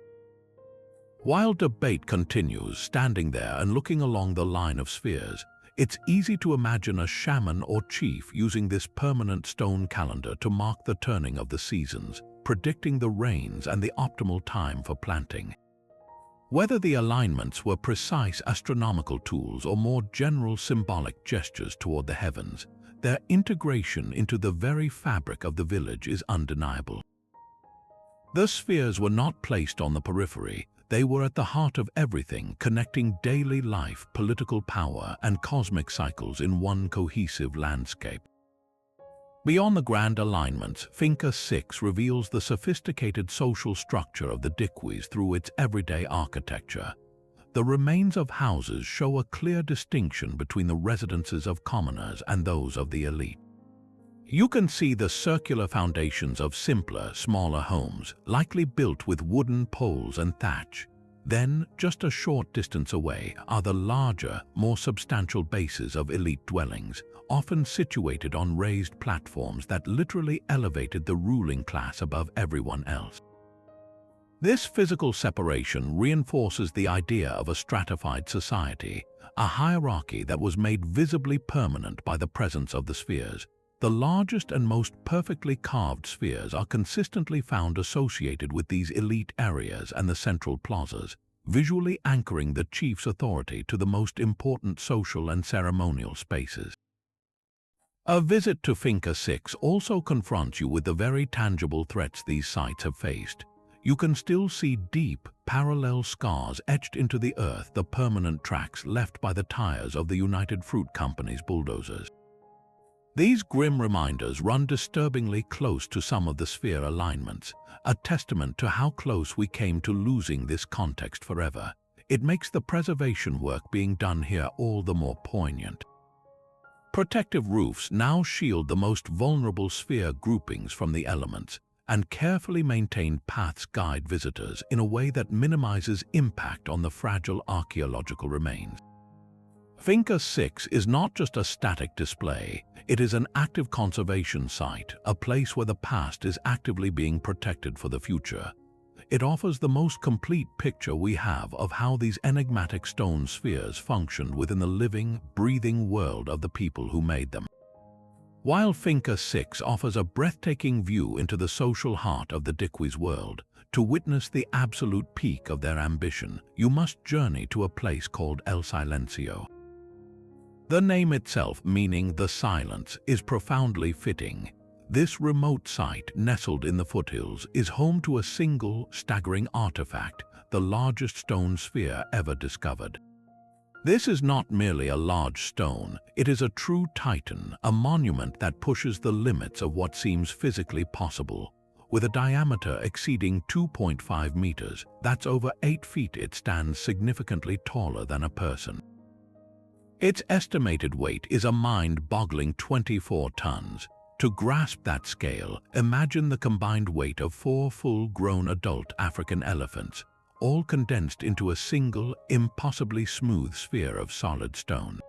While debate continues, standing there and looking along the line of spheres, it's easy to imagine a shaman or chief using this permanent stone calendar to mark the turning of the seasons, predicting the rains and the optimal time for planting. Whether the alignments were precise astronomical tools or more general symbolic gestures toward the heavens, their integration into the very fabric of the village is undeniable. The spheres were not placed on the periphery. They were at the heart of everything, connecting daily life, political power, and cosmic cycles in one cohesive landscape. Beyond the grand alignments, Finca 6 reveals the sophisticated social structure of the Diquís through its everyday architecture. The remains of houses show a clear distinction between the residences of commoners and those of the elite. You can see the circular foundations of simpler, smaller homes, likely built with wooden poles and thatch. Then, just a short distance away, are the larger, more substantial bases of elite dwellings, often situated on raised platforms that literally elevated the ruling class above everyone else. This physical separation reinforces the idea of a stratified society, a hierarchy that was made visibly permanent by the presence of the spheres. The largest and most perfectly carved spheres are consistently found associated with these elite areas and the central plazas, visually anchoring the chief's authority to the most important social and ceremonial spaces. A visit to Finca 6 also confronts you with the very tangible threats these sites have faced. You can still see deep, parallel scars etched into the earth, the permanent tracks left by the tires of the United Fruit Company's bulldozers. These grim reminders run disturbingly close to some of the sphere alignments, a testament to how close we came to losing this context forever. It makes the preservation work being done here all the more poignant. Protective roofs now shield the most vulnerable sphere groupings from the elements, and carefully maintained paths guide visitors in a way that minimizes impact on the fragile archaeological remains. Finca 6 is not just a static display, it is an active conservation site, a place where the past is actively being protected for the future. It offers the most complete picture we have of how these enigmatic stone spheres functioned within the living, breathing world of the people who made them. While Finca 6 offers a breathtaking view into the social heart of the Diquís world, to witness the absolute peak of their ambition, you must journey to a place called El Silencio. The name itself, meaning the silence, is profoundly fitting. This remote site, nestled in the foothills, is home to a single, staggering artifact, the largest stone sphere ever discovered. This is not merely a large stone, it is a true titan, a monument that pushes the limits of what seems physically possible. With a diameter exceeding 2.5 meters, that's over 8 feet, it stands significantly taller than a person. Its estimated weight is a mind-boggling 24 tons. To grasp that scale, imagine the combined weight of 4 full-grown adult African elephants, all condensed into a single, impossibly smooth sphere of solid stone.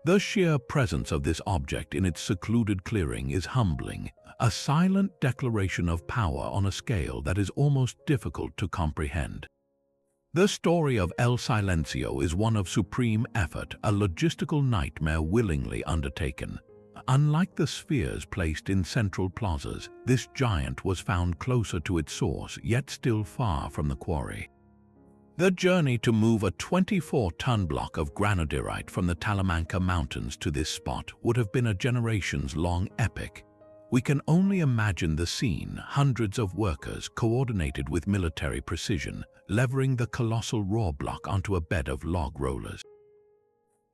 The sheer presence of this object in its secluded clearing is humbling, a silent declaration of power on a scale that is almost difficult to comprehend. The story of El Silencio is one of supreme effort, a logistical nightmare willingly undertaken. Unlike the spheres placed in central plazas, this giant was found closer to its source, yet still far from the quarry. The journey to move a 24-ton block of granodiorite from the Talamanca Mountains to this spot would have been a generations-long epic. We can only imagine the scene: hundreds of workers, coordinated with military precision, levering the colossal raw block onto a bed of log rollers.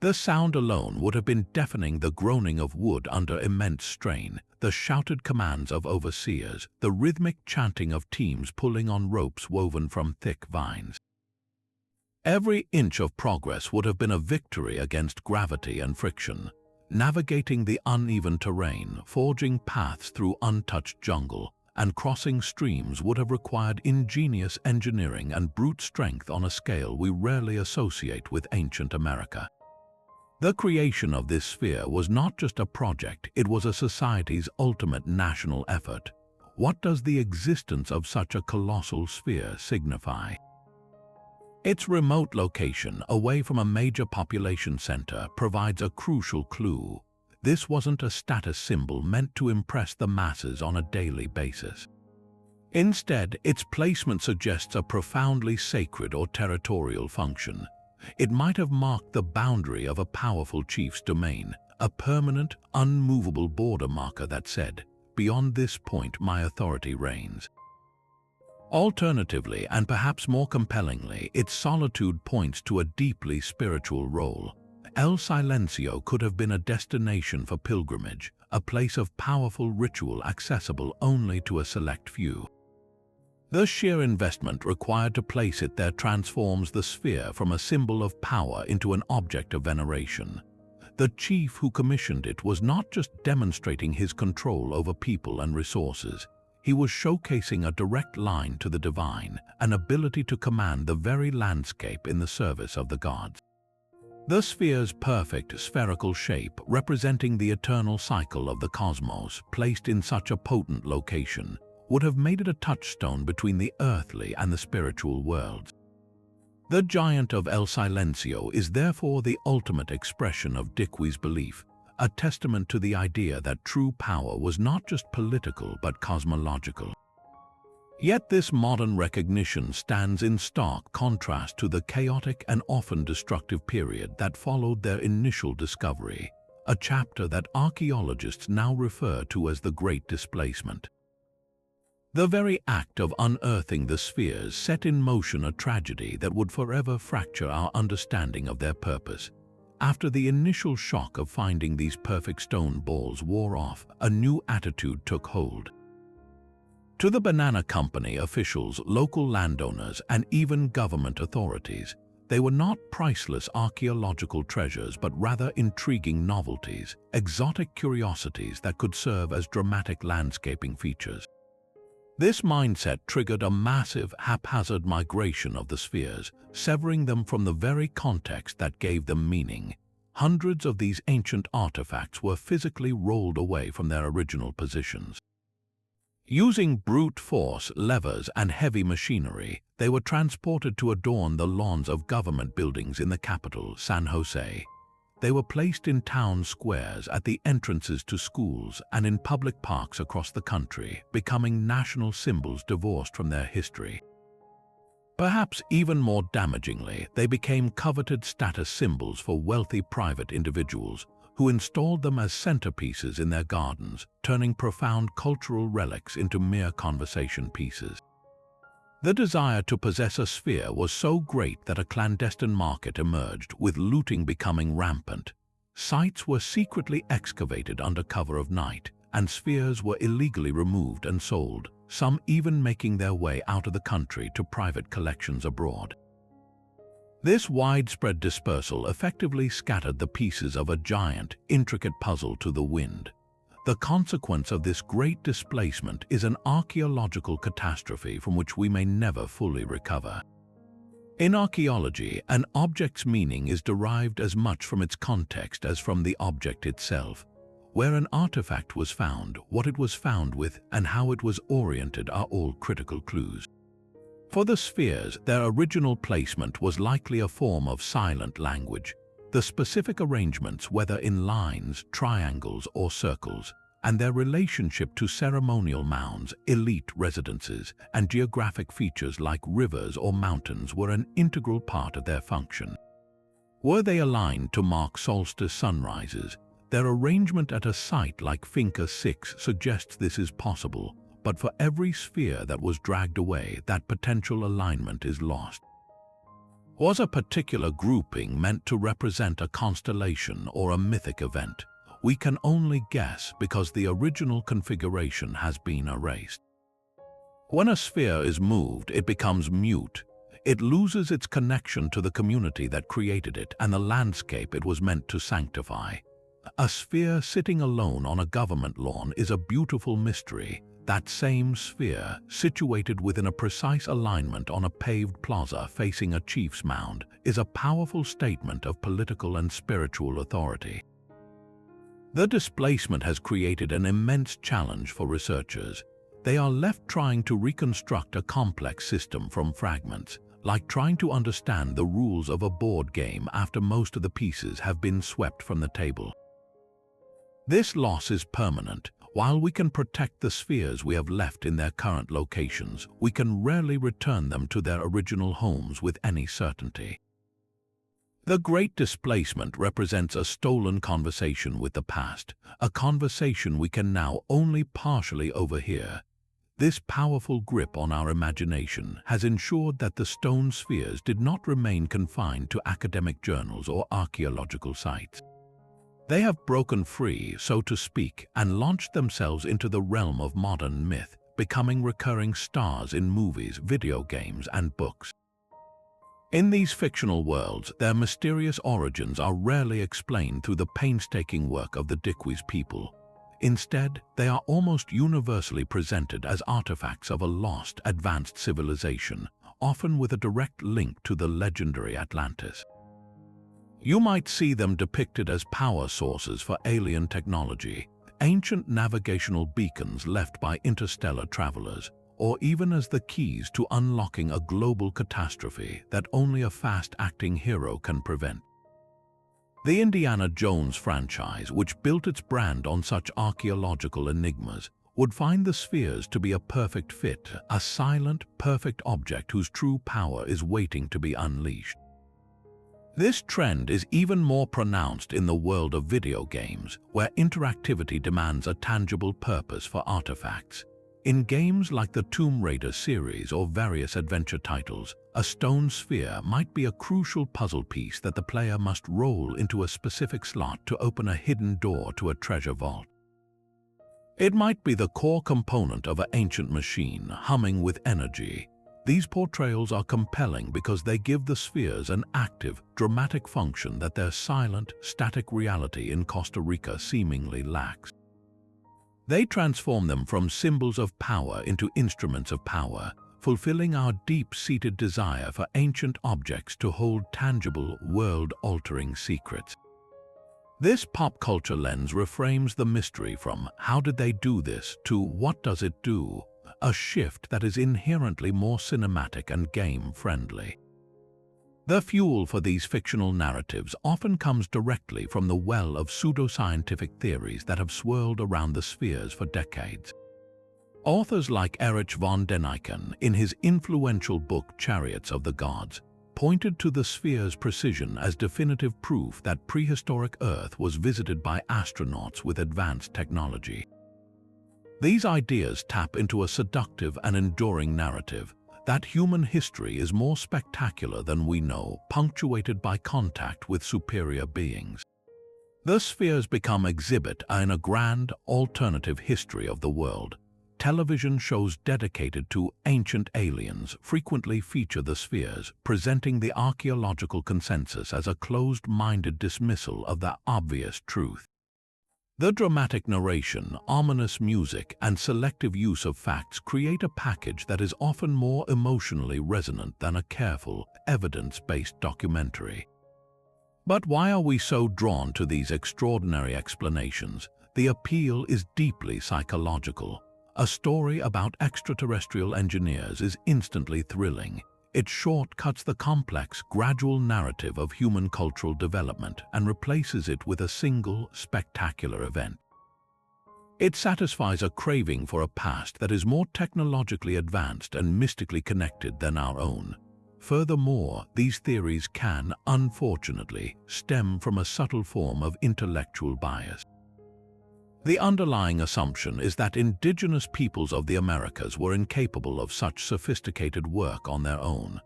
The sound alone would have been deafening: the groaning of wood under immense strain, the shouted commands of overseers, the rhythmic chanting of teams pulling on ropes woven from thick vines. Every inch of progress would have been a victory against gravity and friction. Navigating the uneven terrain, forging paths through untouched jungle, and crossing streams would have required ingenious engineering and brute strength on a scale we rarely associate with ancient America. The creation of this sphere was not just a project, it was a society's ultimate national effort. What does the existence of such a colossal sphere signify? Its remote location, away from a major population center, provides a crucial clue. This wasn't a status symbol meant to impress the masses on a daily basis. Instead, its placement suggests a profoundly sacred or territorial function. It might have marked the boundary of a powerful chief's domain, a permanent, unmovable border marker that said, "Beyond this point my authority reigns." Alternatively, and perhaps more compellingly, its solitude points to a deeply spiritual role. El Silencio could have been a destination for pilgrimage, a place of powerful ritual accessible only to a select few. The sheer investment required to place it there transforms the sphere from a symbol of power into an object of veneration. The chief who commissioned it was not just demonstrating his control over people and resources. He was showcasing a direct line to the divine, an ability to command the very landscape in the service of the gods. The sphere's perfect spherical shape, representing the eternal cycle of the cosmos, placed in such a potent location, would have made it a touchstone between the earthly and the spiritual worlds. The giant of El Silencio is therefore the ultimate expression of Diquís' belief, a testament to the idea that true power was not just political but cosmological. Yet this modern recognition stands in stark contrast to the chaotic and often destructive period that followed their initial discovery, a chapter that archaeologists now refer to as the Great Displacement. The very act of unearthing the spheres set in motion a tragedy that would forever fracture our understanding of their purpose. After the initial shock of finding these perfect stone balls wore off, a new attitude took hold. To the banana company officials, local landowners, and even government authorities, they were not priceless archaeological treasures but rather intriguing novelties, exotic curiosities that could serve as dramatic landscaping features. This mindset triggered a massive, haphazard migration of the spheres, severing them from the very context that gave them meaning. Hundreds of these ancient artifacts were physically rolled away from their original positions. Using brute force, levers, and heavy machinery, they were transported to adorn the lawns of government buildings in the capital, San Jose. They were placed in town squares, at the entrances to schools, and in public parks across the country, becoming national symbols divorced from their history. Perhaps even more damagingly, they became coveted status symbols for wealthy private individuals who installed them as centerpieces in their gardens, turning profound cultural relics into mere conversation pieces. The desire to possess a sphere was so great that a clandestine market emerged, with looting becoming rampant. Sites were secretly excavated under cover of night, and spheres were illegally removed and sold, some even making their way out of the country to private collections abroad. This widespread dispersal effectively scattered the pieces of a giant, intricate puzzle to the wind. The consequence of this great displacement is an archaeological catastrophe from which we may never fully recover. In archaeology, an object's meaning is derived as much from its context as from the object itself. Where an artifact was found, what it was found with, and how it was oriented are all critical clues. For the spheres, their original placement was likely a form of silent language. The specific arrangements, whether in lines, triangles, or circles, and their relationship to ceremonial mounds, elite residences, and geographic features like rivers or mountains were an integral part of their function. Were they aligned to mark solstice sunrises? Their arrangement at a site like Finca 6 suggests this is possible, but for every sphere that was dragged away, that potential alignment is lost. Was a particular grouping meant to represent a constellation or a mythic event? We can only guess because the original configuration has been erased. When a sphere is moved, it becomes mute. It loses its connection to the community that created it and the landscape it was meant to sanctify. A sphere sitting alone on a government lawn is a beautiful mystery. That same sphere, situated within a precise alignment on a paved plaza facing a chief's mound, is a powerful statement of political and spiritual authority. The displacement has created an immense challenge for researchers. They are left trying to reconstruct a complex system from fragments, like trying to understand the rules of a board game after most of the pieces have been swept from the table. This loss is permanent. While we can protect the spheres we have left in their current locations, we can rarely return them to their original homes with any certainty. The Great Displacement represents a stolen conversation with the past, a conversation we can now only partially overhear. This powerful grip on our imagination has ensured that the stone spheres did not remain confined to academic journals or archaeological sites. They have broken free, so to speak, and launched themselves into the realm of modern myth, becoming recurring stars in movies, video games, and books. In these fictional worlds, their mysterious origins are rarely explained through the painstaking work of the Diquís people. Instead, they are almost universally presented as artifacts of a lost, advanced civilization, often with a direct link to the legendary Atlantis. You might see them depicted as power sources for alien technology, ancient navigational beacons left by interstellar travelers, or even as the keys to unlocking a global catastrophe that only a fast-acting hero can prevent. The Indiana Jones franchise, which built its brand on such archaeological enigmas, would find the spheres to be a perfect fit, a silent, perfect object whose true power is waiting to be unleashed. This trend is even more pronounced in the world of video games, where interactivity demands a tangible purpose for artifacts. In games like the Tomb Raider series or various adventure titles, a stone sphere might be a crucial puzzle piece that the player must roll into a specific slot to open a hidden door to a treasure vault. It might be the core component of an ancient machine humming with energy. These portrayals are compelling because they give the spheres an active, dramatic function that their silent, static reality in Costa Rica seemingly lacks. They transform them from symbols of power into instruments of power, fulfilling our deep-seated desire for ancient objects to hold tangible, world-altering secrets. This pop culture lens reframes the mystery from "how did they do this" to "what does it do?", a shift that is inherently more cinematic and game-friendly. The fuel for these fictional narratives often comes directly from the well of pseudoscientific theories that have swirled around the spheres for decades. Authors like Erich von Däniken, in his influential book Chariots of the Gods, pointed to the sphere's precision as definitive proof that prehistoric Earth was visited by astronauts with advanced technology. These ideas tap into a seductive and enduring narrative that human history is more spectacular than we know, punctuated by contact with superior beings. The spheres become exhibit in a grand, alternative history of the world. television shows dedicated to ancient aliens frequently feature the spheres, presenting the archaeological consensus as a closed-minded dismissal of the obvious truth. The dramatic narration, ominous music, and selective use of facts create a package that is often more emotionally resonant than a careful, evidence-based documentary. But why are we so drawn to these extraordinary explanations? The appeal is deeply psychological. A story about extraterrestrial engineers is instantly thrilling. It shortcuts the complex, gradual narrative of human cultural development and replaces it with a single, spectacular event. It satisfies a craving for a past that is more technologically advanced and mystically connected than our own. Furthermore, these theories can, unfortunately, stem from a subtle form of intellectual bias. The underlying assumption is that indigenous peoples of the Americas were incapable of such sophisticated work on their own.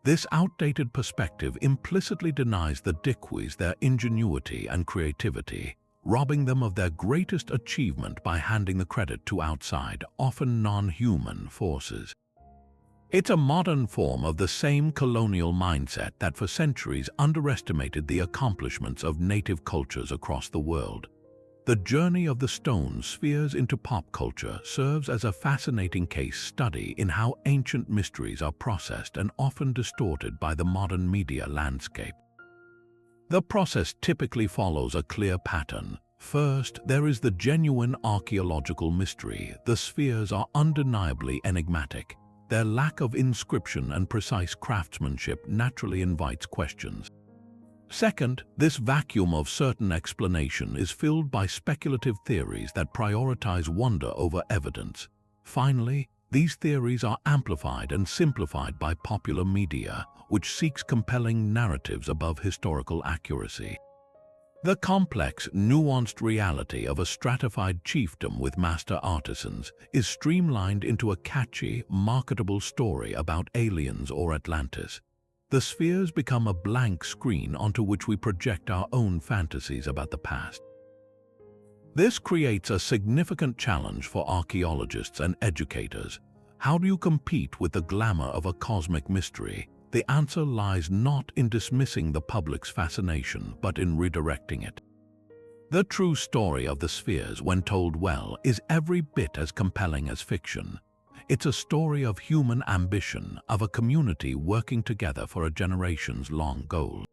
This outdated perspective implicitly denies the Diquís their ingenuity and creativity, robbing them of their greatest achievement by handing the credit to outside, often non-human forces. It's a modern form of the same colonial mindset that for centuries underestimated the accomplishments of native cultures across the world. The journey of the stone spheres into pop culture serves as a fascinating case study in how ancient mysteries are processed and often distorted by the modern media landscape. The process typically follows a clear pattern. First, there is the genuine archaeological mystery. The spheres are undeniably enigmatic. Their lack of inscription and precise craftsmanship naturally invites questions. Second, this vacuum of certain explanation is filled by speculative theories that prioritize wonder over evidence. Finally, these theories are amplified and simplified by popular media, which seeks compelling narratives above historical accuracy. The complex, nuanced reality of a stratified chiefdom with master artisans is streamlined into a catchy, marketable story about aliens or Atlantis. The spheres become a blank screen onto which we project our own fantasies about the past. This creates a significant challenge for archaeologists and educators. How do you compete with the glamour of a cosmic mystery? The answer lies not in dismissing the public's fascination, but in redirecting it. The true story of the spheres, when told well, is every bit as compelling as fiction. It's a story of human ambition, of a community working together for a generations-long goal.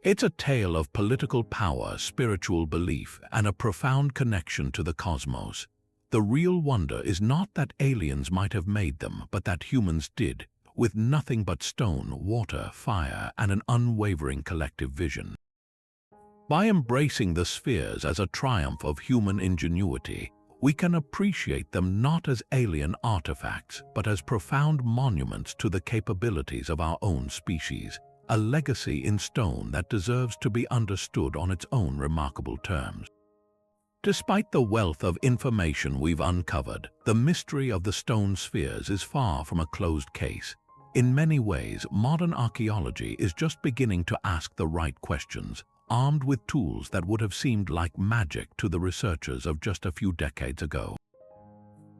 It's a tale of political power, spiritual belief, and a profound connection to the cosmos. The real wonder is not that aliens might have made them, but that humans did, with nothing but stone, water, fire, and an unwavering collective vision. By embracing the spheres as a triumph of human ingenuity, we can appreciate them not as alien artifacts, but as profound monuments to the capabilities of our own species, a legacy in stone that deserves to be understood on its own remarkable terms. Despite the wealth of information we've uncovered, the mystery of the stone spheres is far from a closed case. In many ways, modern archaeology is just beginning to ask the right questions, armed with tools that would have seemed like magic to the researchers of just a few decades ago.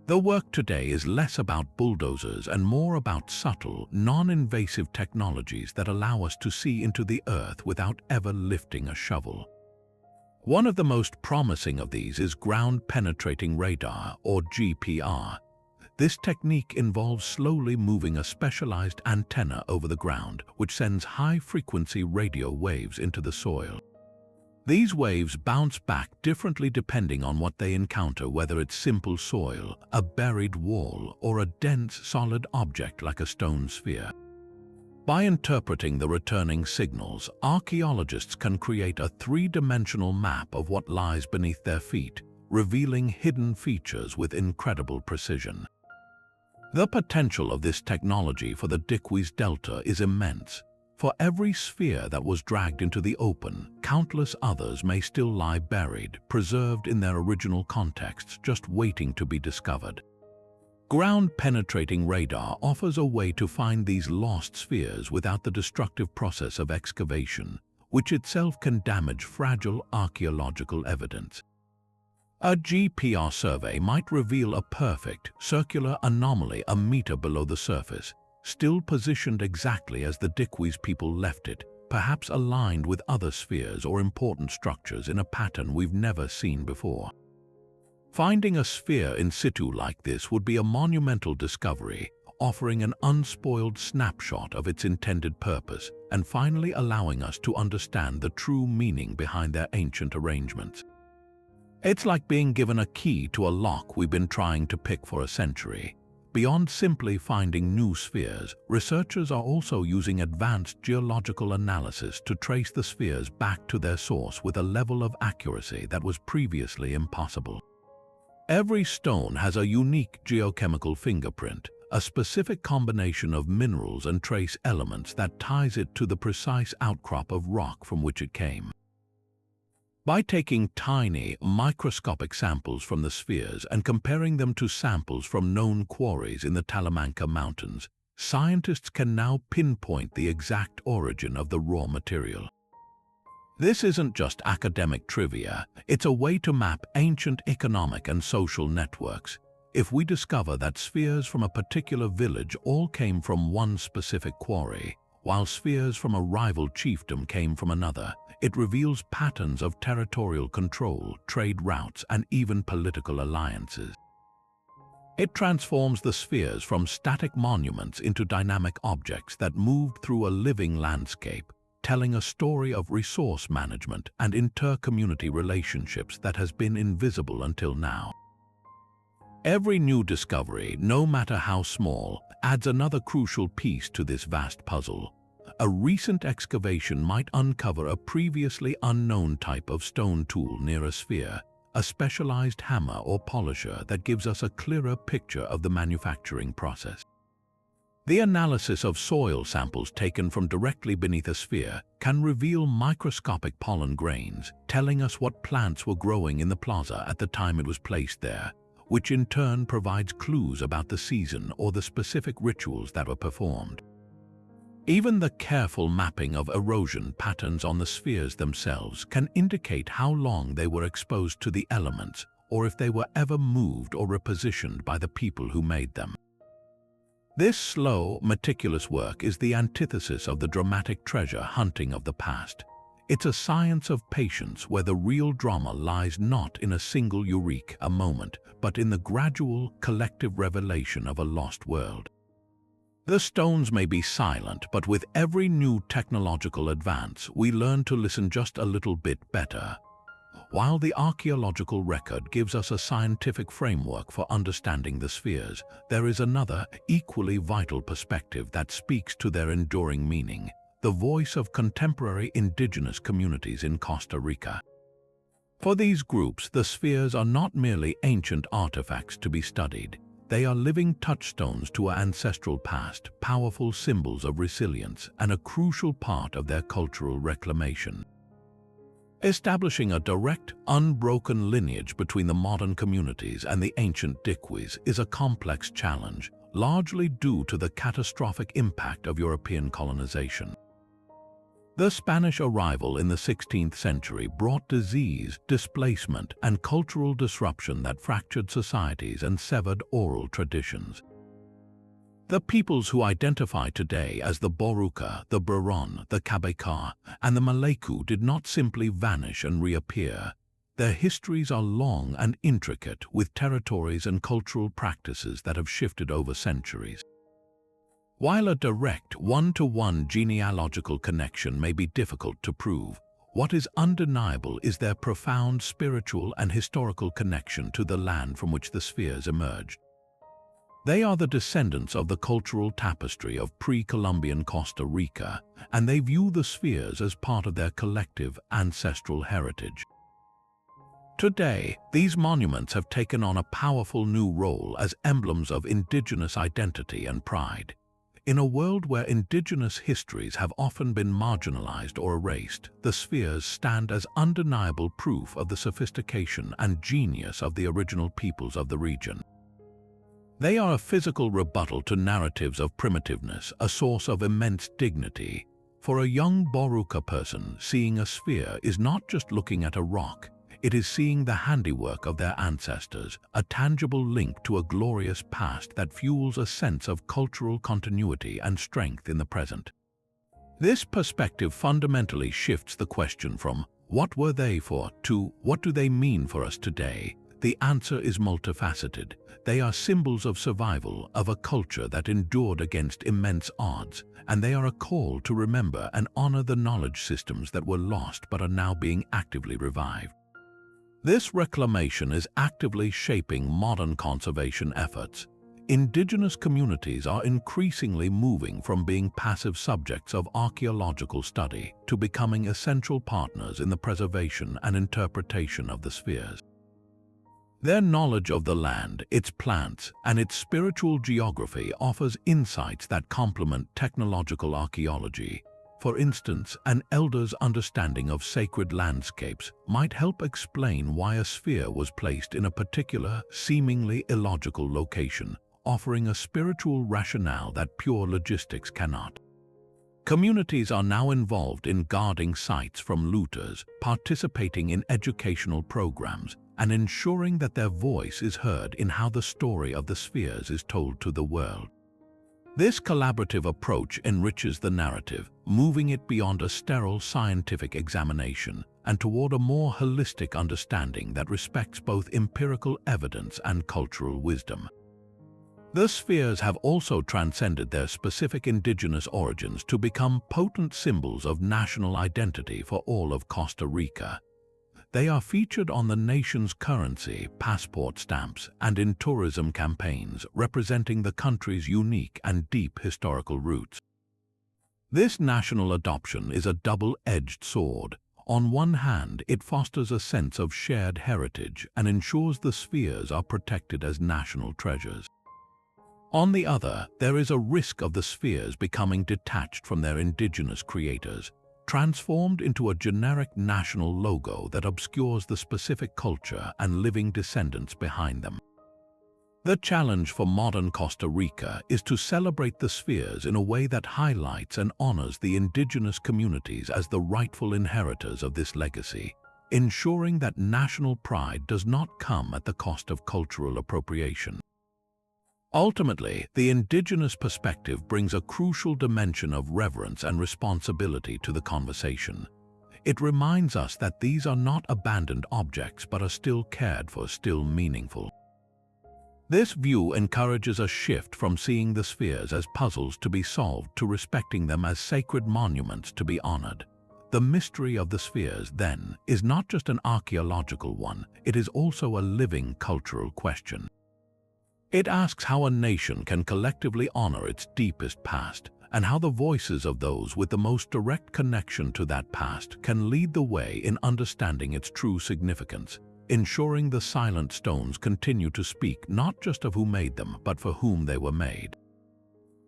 The work today is less about bulldozers and more about subtle, non-invasive technologies that allow us to see into the earth without ever lifting a shovel. One of the most promising of these is ground-penetrating radar, or GPR. This technique involves slowly moving a specialized antenna over the ground, which sends high-frequency radio waves into the soil. These waves bounce back differently depending on what they encounter, whether it's simple soil, a buried wall, or a dense, solid object like a stone sphere. By interpreting the returning signals, archaeologists can create a three-dimensional map of what lies beneath their feet, revealing hidden features with incredible precision. The potential of this technology for the Diquís Delta is immense. For every sphere that was dragged into the open, countless others may still lie buried, preserved in their original contexts, just waiting to be discovered. Ground-penetrating radar offers a way to find these lost spheres without the destructive process of excavation, which itself can damage fragile archaeological evidence. A GPR survey might reveal a perfect, circular anomaly a meter below the surface, still positioned exactly as the Diquís people left it, perhaps aligned with other spheres or important structures in a pattern we've never seen before. Finding a sphere in situ like this would be a monumental discovery, offering an unspoiled snapshot of its intended purpose and finally allowing us to understand the true meaning behind their ancient arrangements. It's like being given a key to a lock we've been trying to pick for a century. Beyond simply finding new spheres, researchers are also using advanced geological analysis to trace the spheres back to their source with a level of accuracy that was previously impossible. Every stone has a unique geochemical fingerprint, a specific combination of minerals and trace elements that ties it to the precise outcrop of rock from which it came. By taking tiny, microscopic samples from the spheres and comparing them to samples from known quarries in the Talamanca Mountains, scientists can now pinpoint the exact origin of the raw material. This isn't just academic trivia, it's a way to map ancient economic and social networks. If we discover that spheres from a particular village all came from one specific quarry, while spheres from a rival chiefdom came from another, it reveals patterns of territorial control, trade routes, and even political alliances. It transforms the spheres from static monuments into dynamic objects that moved through a living landscape, telling a story of resource management and inter-community relationships that has been invisible until now. Every new discovery, no matter how small, adds another crucial piece to this vast puzzle. A recent excavation might uncover a previously unknown type of stone tool near a sphere, a specialized hammer or polisher that gives us a clearer picture of the manufacturing process. The analysis of soil samples taken from directly beneath a sphere can reveal microscopic pollen grains, telling us what plants were growing in the plaza at the time it was placed there, which in turn provides clues about the season or the specific rituals that were performed. Even the careful mapping of erosion patterns on the spheres themselves can indicate how long they were exposed to the elements or if they were ever moved or repositioned by the people who made them. This slow, meticulous work is the antithesis of the dramatic treasure hunting of the past. It's a science of patience where the real drama lies not in a single eureka moment, but in the gradual, collective revelation of a lost world. The stones may be silent, but with every new technological advance, we learn to listen just a little bit better. While the archaeological record gives us a scientific framework for understanding the spheres, there is another, equally vital perspective that speaks to their enduring meaning: the voice of contemporary indigenous communities in Costa Rica. For these groups, the spheres are not merely ancient artifacts to be studied. They are living touchstones to our ancestral past, powerful symbols of resilience, and a crucial part of their cultural reclamation. Establishing a direct, unbroken lineage between the modern communities and the ancient Diquís is a complex challenge, largely due to the catastrophic impact of European colonization. The Spanish arrival in the 16th century brought disease, displacement, and cultural disruption that fractured societies and severed oral traditions. The peoples who identify today as the Boruca, the Buron, the Cabecá, and the Maleku did not simply vanish and reappear. Their histories are long and intricate, with territories and cultural practices that have shifted over centuries. While a direct, one-to-one genealogical connection may be difficult to prove, what is undeniable is their profound spiritual and historical connection to the land from which the spheres emerged. They are the descendants of the cultural tapestry of pre-Columbian Costa Rica, and they view the spheres as part of their collective ancestral heritage. Today, these monuments have taken on a powerful new role as emblems of indigenous identity and pride. In a world where indigenous histories have often been marginalized or erased, the spheres stand as undeniable proof of the sophistication and genius of the original peoples of the region. They are a physical rebuttal to narratives of primitiveness, a source of immense dignity. For a young Boruca person, seeing a sphere is not just looking at a rock, it is seeing the handiwork of their ancestors, a tangible link to a glorious past that fuels a sense of cultural continuity and strength in the present. This perspective fundamentally shifts the question from "what were they for" to "what do they mean for us today?" The answer is multifaceted. They are symbols of survival, of a culture that endured against immense odds, and they are a call to remember and honor the knowledge systems that were lost but are now being actively revived. This reclamation is actively shaping modern conservation efforts. Indigenous communities are increasingly moving from being passive subjects of archaeological study to becoming essential partners in the preservation and interpretation of the spheres. Their knowledge of the land, its plants, and its spiritual geography offers insights that complement technological archaeology. For instance, an elder's understanding of sacred landscapes might help explain why a sphere was placed in a particular, seemingly illogical location, offering a spiritual rationale that pure logistics cannot. Communities are now involved in guarding sites from looters, participating in educational programs, and ensuring that their voice is heard in how the story of the spheres is told to the world. This collaborative approach enriches the narrative, moving it beyond a sterile scientific examination and toward a more holistic understanding that respects both empirical evidence and cultural wisdom. The spheres have also transcended their specific indigenous origins to become potent symbols of national identity for all of Costa Rica. They are featured on the nation's currency, passport stamps, and in tourism campaigns, representing the country's unique and deep historical roots. This national adoption is a double-edged sword. On one hand, it fosters a sense of shared heritage and ensures the spheres are protected as national treasures. On the other, there is a risk of the spheres becoming detached from their indigenous creators, transformed into a generic national logo that obscures the specific culture and living descendants behind them. The challenge for modern Costa Rica is to celebrate the spheres in a way that highlights and honors the indigenous communities as the rightful inheritors of this legacy, ensuring that national pride does not come at the cost of cultural appropriation. Ultimately, the indigenous perspective brings a crucial dimension of reverence and responsibility to the conversation. It reminds us that these are not abandoned objects but are still cared for, still meaningful. This view encourages a shift from seeing the spheres as puzzles to be solved to respecting them as sacred monuments to be honored. The mystery of the spheres, then, is not just an archaeological one, it is also a living cultural question. It asks how a nation can collectively honor its deepest past, and how the voices of those with the most direct connection to that past can lead the way in understanding its true significance, ensuring the silent stones continue to speak not just of who made them, but for whom they were made.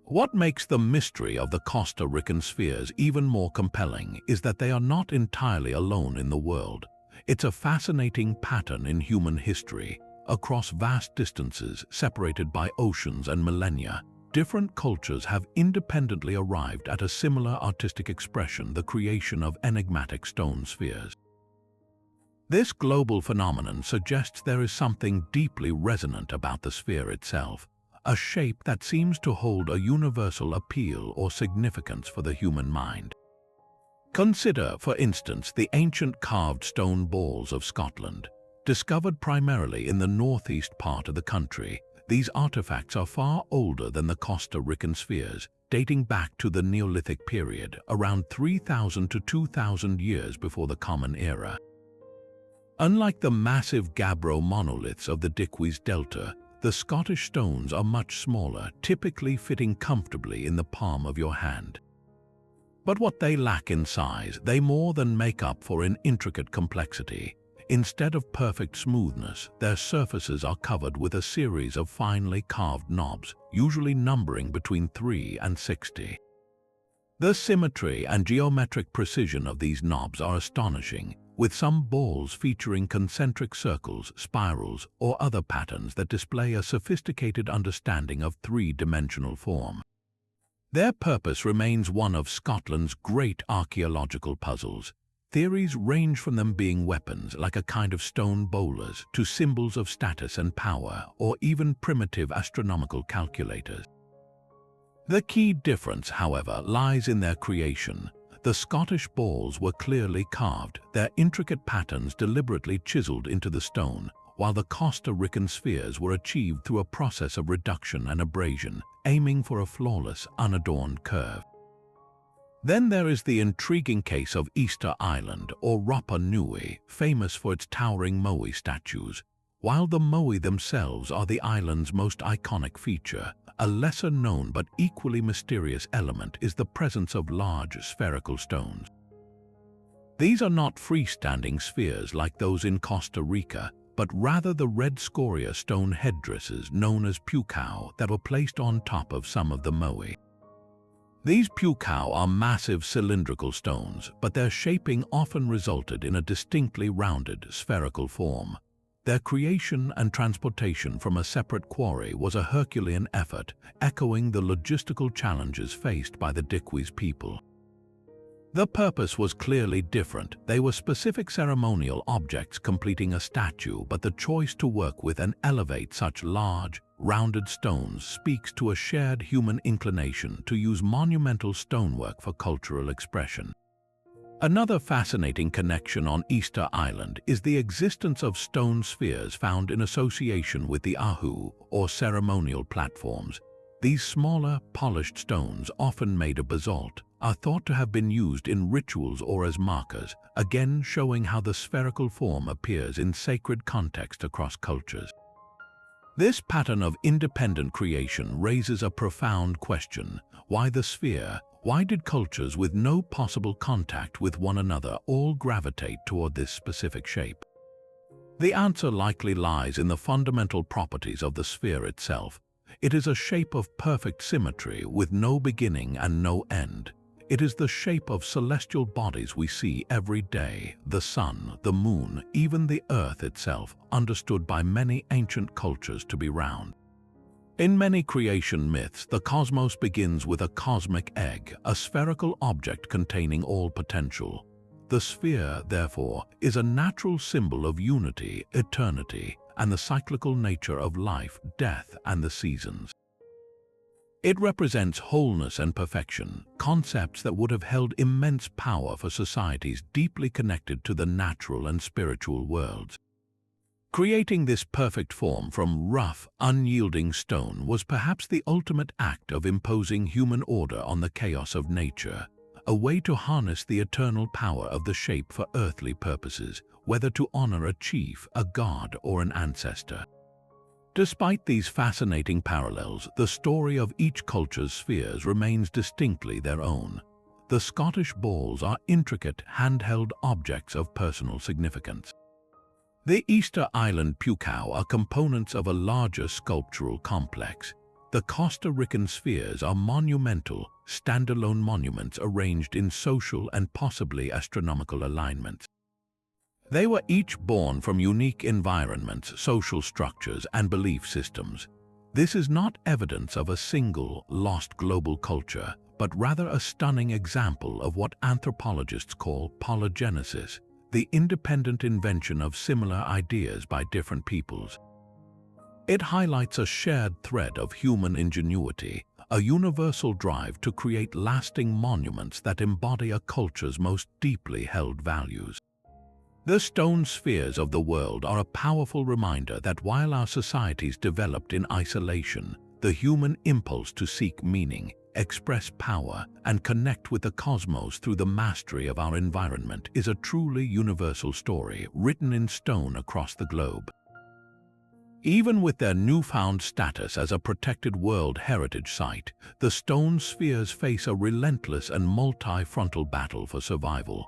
What makes the mystery of the Costa Rican spheres even more compelling is that they are not entirely alone in the world. It's a fascinating pattern in human history. Across vast distances separated by oceans and millennia, different cultures have independently arrived at a similar artistic expression: the creation of enigmatic stone spheres. This global phenomenon suggests there is something deeply resonant about the sphere itself, a shape that seems to hold a universal appeal or significance for the human mind. Consider, for instance, the ancient carved stone balls of Scotland. Discovered primarily in the northeast part of the country, these artifacts are far older than the Costa Rican spheres, dating back to the Neolithic period, around 3,000 to 2,000 years before the Common Era. Unlike the massive gabbro monoliths of the Diquís Delta, the Scottish stones are much smaller, typically fitting comfortably in the palm of your hand. But what they lack in size, they more than make up for in intricate complexity. Instead of perfect smoothness, their surfaces are covered with a series of finely carved knobs, usually numbering between 3 and 60. The symmetry and geometric precision of these knobs are astonishing, with some balls featuring concentric circles, spirals, or other patterns that display a sophisticated understanding of three-dimensional form. Their purpose remains one of Scotland's great archaeological puzzles: Theories range from them being weapons like a kind of stone bowlers to symbols of status and power, or even primitive astronomical calculators. The key difference, however, lies in their creation. The Scottish balls were clearly carved, their intricate patterns deliberately chiseled into the stone, while the Costa Rican spheres were achieved through a process of reduction and abrasion, aiming for a flawless, unadorned curve. Then there is the intriguing case of Easter Island, or Rapa Nui, famous for its towering moai statues. While the moai themselves are the island's most iconic feature, a lesser-known but equally mysterious element is the presence of large spherical stones. These are not freestanding spheres like those in Costa Rica, but rather the red scoria stone headdresses known as pukao that were placed on top of some of the moai. These pukao are massive cylindrical stones, but their shaping often resulted in a distinctly rounded spherical form. Their creation and transportation from a separate quarry was a Herculean effort, echoing the logistical challenges faced by the Diquís people. The purpose was clearly different. They were specific ceremonial objects completing a statue, but the choice to work with and elevate such large, rounded stones speaks to a shared human inclination to use monumental stonework for cultural expression. Another fascinating connection on Easter Island is the existence of stone spheres found in association with the ahu, or ceremonial platforms. These smaller, polished stones, often made of basalt, are thought to have been used in rituals or as markers, again showing how the spherical form appears in sacred context across cultures. This pattern of independent creation raises a profound question. Why the sphere? Why did cultures with no possible contact with one another all gravitate toward this specific shape? The answer likely lies in the fundamental properties of the sphere itself. It is a shape of perfect symmetry with no beginning and no end. It is the shape of celestial bodies we see every day, the sun, the moon, even the earth itself, understood by many ancient cultures to be round. In many creation myths, the cosmos begins with a cosmic egg, a spherical object containing all potential. The sphere, therefore, is a natural symbol of unity, eternity, and the cyclical nature of life, death, and the seasons. It represents wholeness and perfection, concepts that would have held immense power for societies deeply connected to the natural and spiritual worlds. Creating this perfect form from rough, unyielding stone was perhaps the ultimate act of imposing human order on the chaos of nature, a way to harness the eternal power of the shape for earthly purposes, whether to honor a chief, a god, or an ancestor. Despite these fascinating parallels, the story of each culture's spheres remains distinctly their own. The Scottish balls are intricate, handheld objects of personal significance. The Easter Island pukao are components of a larger sculptural complex. The Costa Rican spheres are monumental, standalone monuments arranged in social and possibly astronomical alignments. They were each born from unique environments, social structures, and belief systems. This is not evidence of a single, lost global culture, but rather a stunning example of what anthropologists call polygenesis, the independent invention of similar ideas by different peoples. It highlights a shared thread of human ingenuity, a universal drive to create lasting monuments that embody a culture's most deeply held values. The stone spheres of the world are a powerful reminder that while our societies developed in isolation, the human impulse to seek meaning, express power, and connect with the cosmos through the mastery of our environment is a truly universal story written in stone across the globe. Even with their newfound status as a protected World Heritage Site, the stone spheres face a relentless and multi-frontal battle for survival.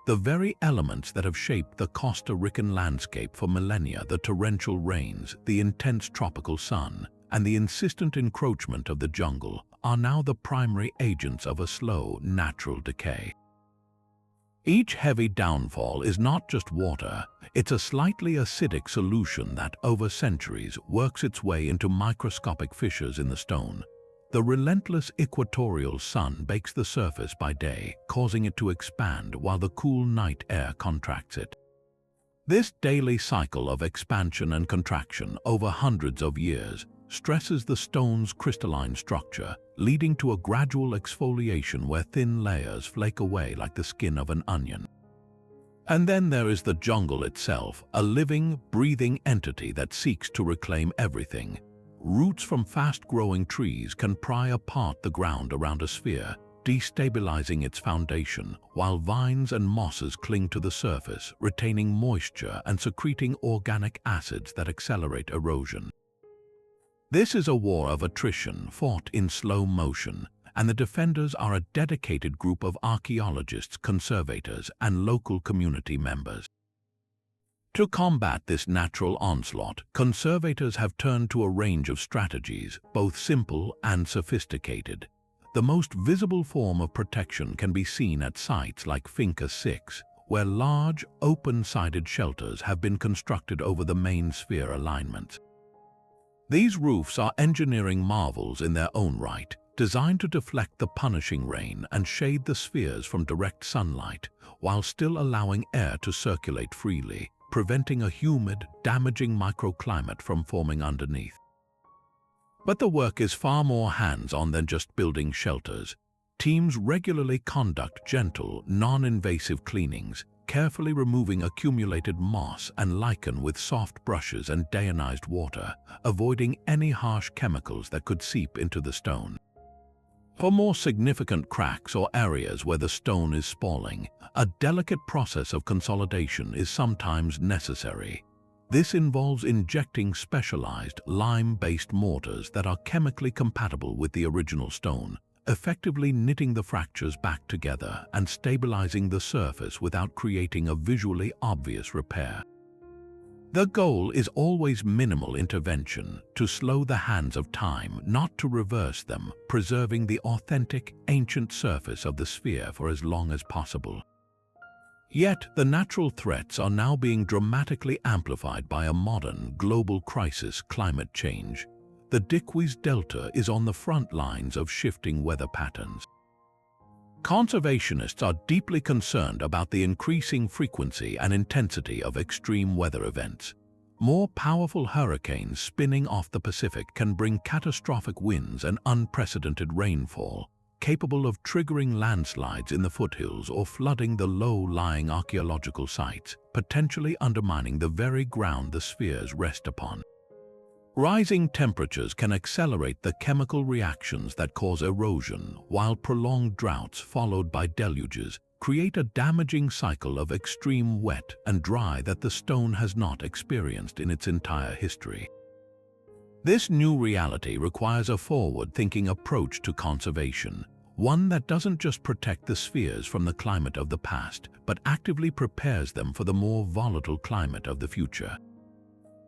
The very elements that have shaped the Costa Rican landscape for millennia, the torrential rains, the intense tropical sun, and the insistent encroachment of the jungle, are now the primary agents of a slow, natural decay. Each heavy downfall is not just water, it's a slightly acidic solution that, over centuries, works its way into microscopic fissures in the stone. The relentless equatorial sun bakes the surface by day, causing it to expand while the cool night air contracts it. This daily cycle of expansion and contraction over hundreds of years stresses the stone's crystalline structure, leading to a gradual exfoliation where thin layers flake away like the skin of an onion. And then there is the jungle itself, a living, breathing entity that seeks to reclaim everything. Roots from fast-growing trees can pry apart the ground around a sphere, destabilizing its foundation, while vines and mosses cling to the surface, retaining moisture and secreting organic acids that accelerate erosion. This is a war of attrition fought in slow motion, and the defenders are a dedicated group of archaeologists, conservators, and local community members. To combat this natural onslaught, conservators have turned to a range of strategies, both simple and sophisticated. The most visible form of protection can be seen at sites like Finca 6, where large, open-sided shelters have been constructed over the main sphere alignments. These roofs are engineering marvels in their own right, designed to deflect the punishing rain and shade the spheres from direct sunlight, while still allowing air to circulate freely, preventing a humid, damaging microclimate from forming underneath. But the work is far more hands-on than just building shelters. Teams regularly conduct gentle, non-invasive cleanings, carefully removing accumulated moss and lichen with soft brushes and deionized water, avoiding any harsh chemicals that could seep into the stone. For more significant cracks or areas where the stone is spalling, a delicate process of consolidation is sometimes necessary. This involves injecting specialized lime-based mortars that are chemically compatible with the original stone, effectively knitting the fractures back together and stabilizing the surface without creating a visually obvious repair. The goal is always minimal intervention, to slow the hands of time, not to reverse them, preserving the authentic, ancient surface of the sphere for as long as possible. Yet, the natural threats are now being dramatically amplified by a modern, global crisis: climate change. The Diquís Delta is on the front lines of shifting weather patterns. Conservationists are deeply concerned about the increasing frequency and intensity of extreme weather events. More powerful hurricanes spinning off the Pacific can bring catastrophic winds and unprecedented rainfall, capable of triggering landslides in the foothills or flooding the low-lying archaeological sites, potentially undermining the very ground the spheres rest upon. Rising temperatures can accelerate the chemical reactions that cause erosion, while prolonged droughts followed by deluges create a damaging cycle of extreme wet and dry that the stone has not experienced in its entire history. This new reality requires a forward-thinking approach to conservation, one that doesn't just protect the spheres from the climate of the past, but actively prepares them for the more volatile climate of the future.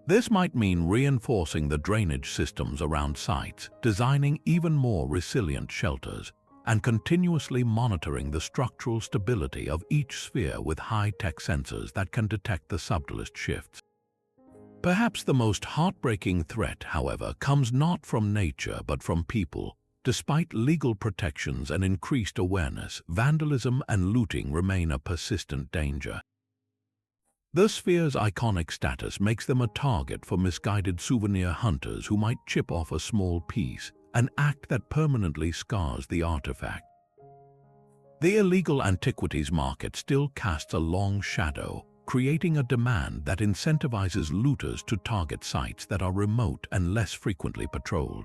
This might mean reinforcing the drainage systems around sites, designing even more resilient shelters, and continuously monitoring the structural stability of each sphere with high-tech sensors that can detect the subtlest shifts. Perhaps the most heartbreaking threat, however, comes not from nature but from people. Despite legal protections and increased awareness, vandalism and looting remain a persistent danger. The sphere's iconic status makes them a target for misguided souvenir hunters who might chip off a small piece, an act that permanently scars the artifact. The illegal antiquities market still casts a long shadow, creating a demand that incentivizes looters to target sites that are remote and less frequently patrolled.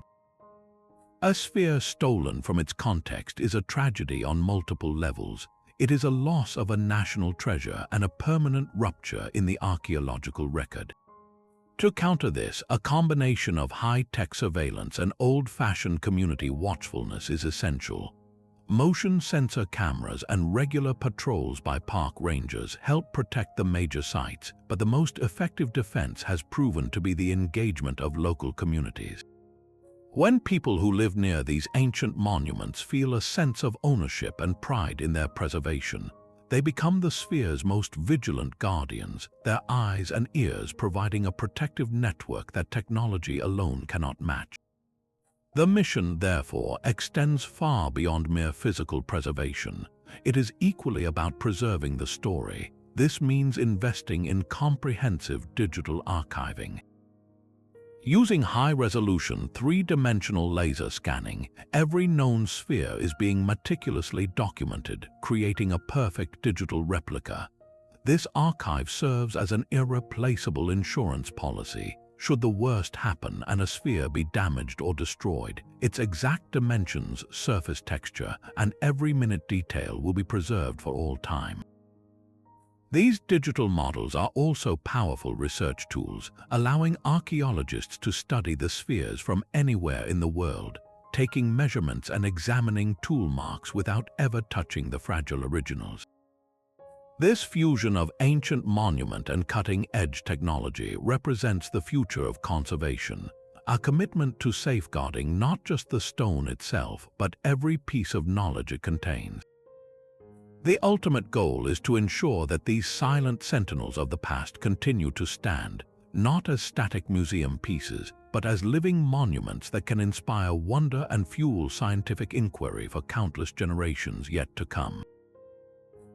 A sphere stolen from its context is a tragedy on multiple levels. It is a loss of a national treasure and a permanent rupture in the archaeological record. To counter this, a combination of high-tech surveillance and old-fashioned community watchfulness is essential. Motion sensor cameras and regular patrols by park rangers help protect the major sites, but the most effective defense has proven to be the engagement of local communities. When people who live near these ancient monuments feel a sense of ownership and pride in their preservation, they become the sphere's most vigilant guardians, their eyes and ears providing a protective network that technology alone cannot match. The mission, therefore, extends far beyond mere physical preservation. It is equally about preserving the story. This means investing in comprehensive digital archiving. Using high-resolution, three-dimensional laser scanning, every known sphere is being meticulously documented, creating a perfect digital replica. This archive serves as an irreplaceable insurance policy. Should the worst happen and a sphere be damaged or destroyed, its exact dimensions, surface texture, and every minute detail will be preserved for all time. These digital models are also powerful research tools, allowing archaeologists to study the spheres from anywhere in the world, taking measurements and examining tool marks without ever touching the fragile originals. This fusion of ancient monument and cutting-edge technology represents the future of conservation, a commitment to safeguarding not just the stone itself, but every piece of knowledge it contains. The ultimate goal is to ensure that these silent sentinels of the past continue to stand, not as static museum pieces, but as living monuments that can inspire wonder and fuel scientific inquiry for countless generations yet to come.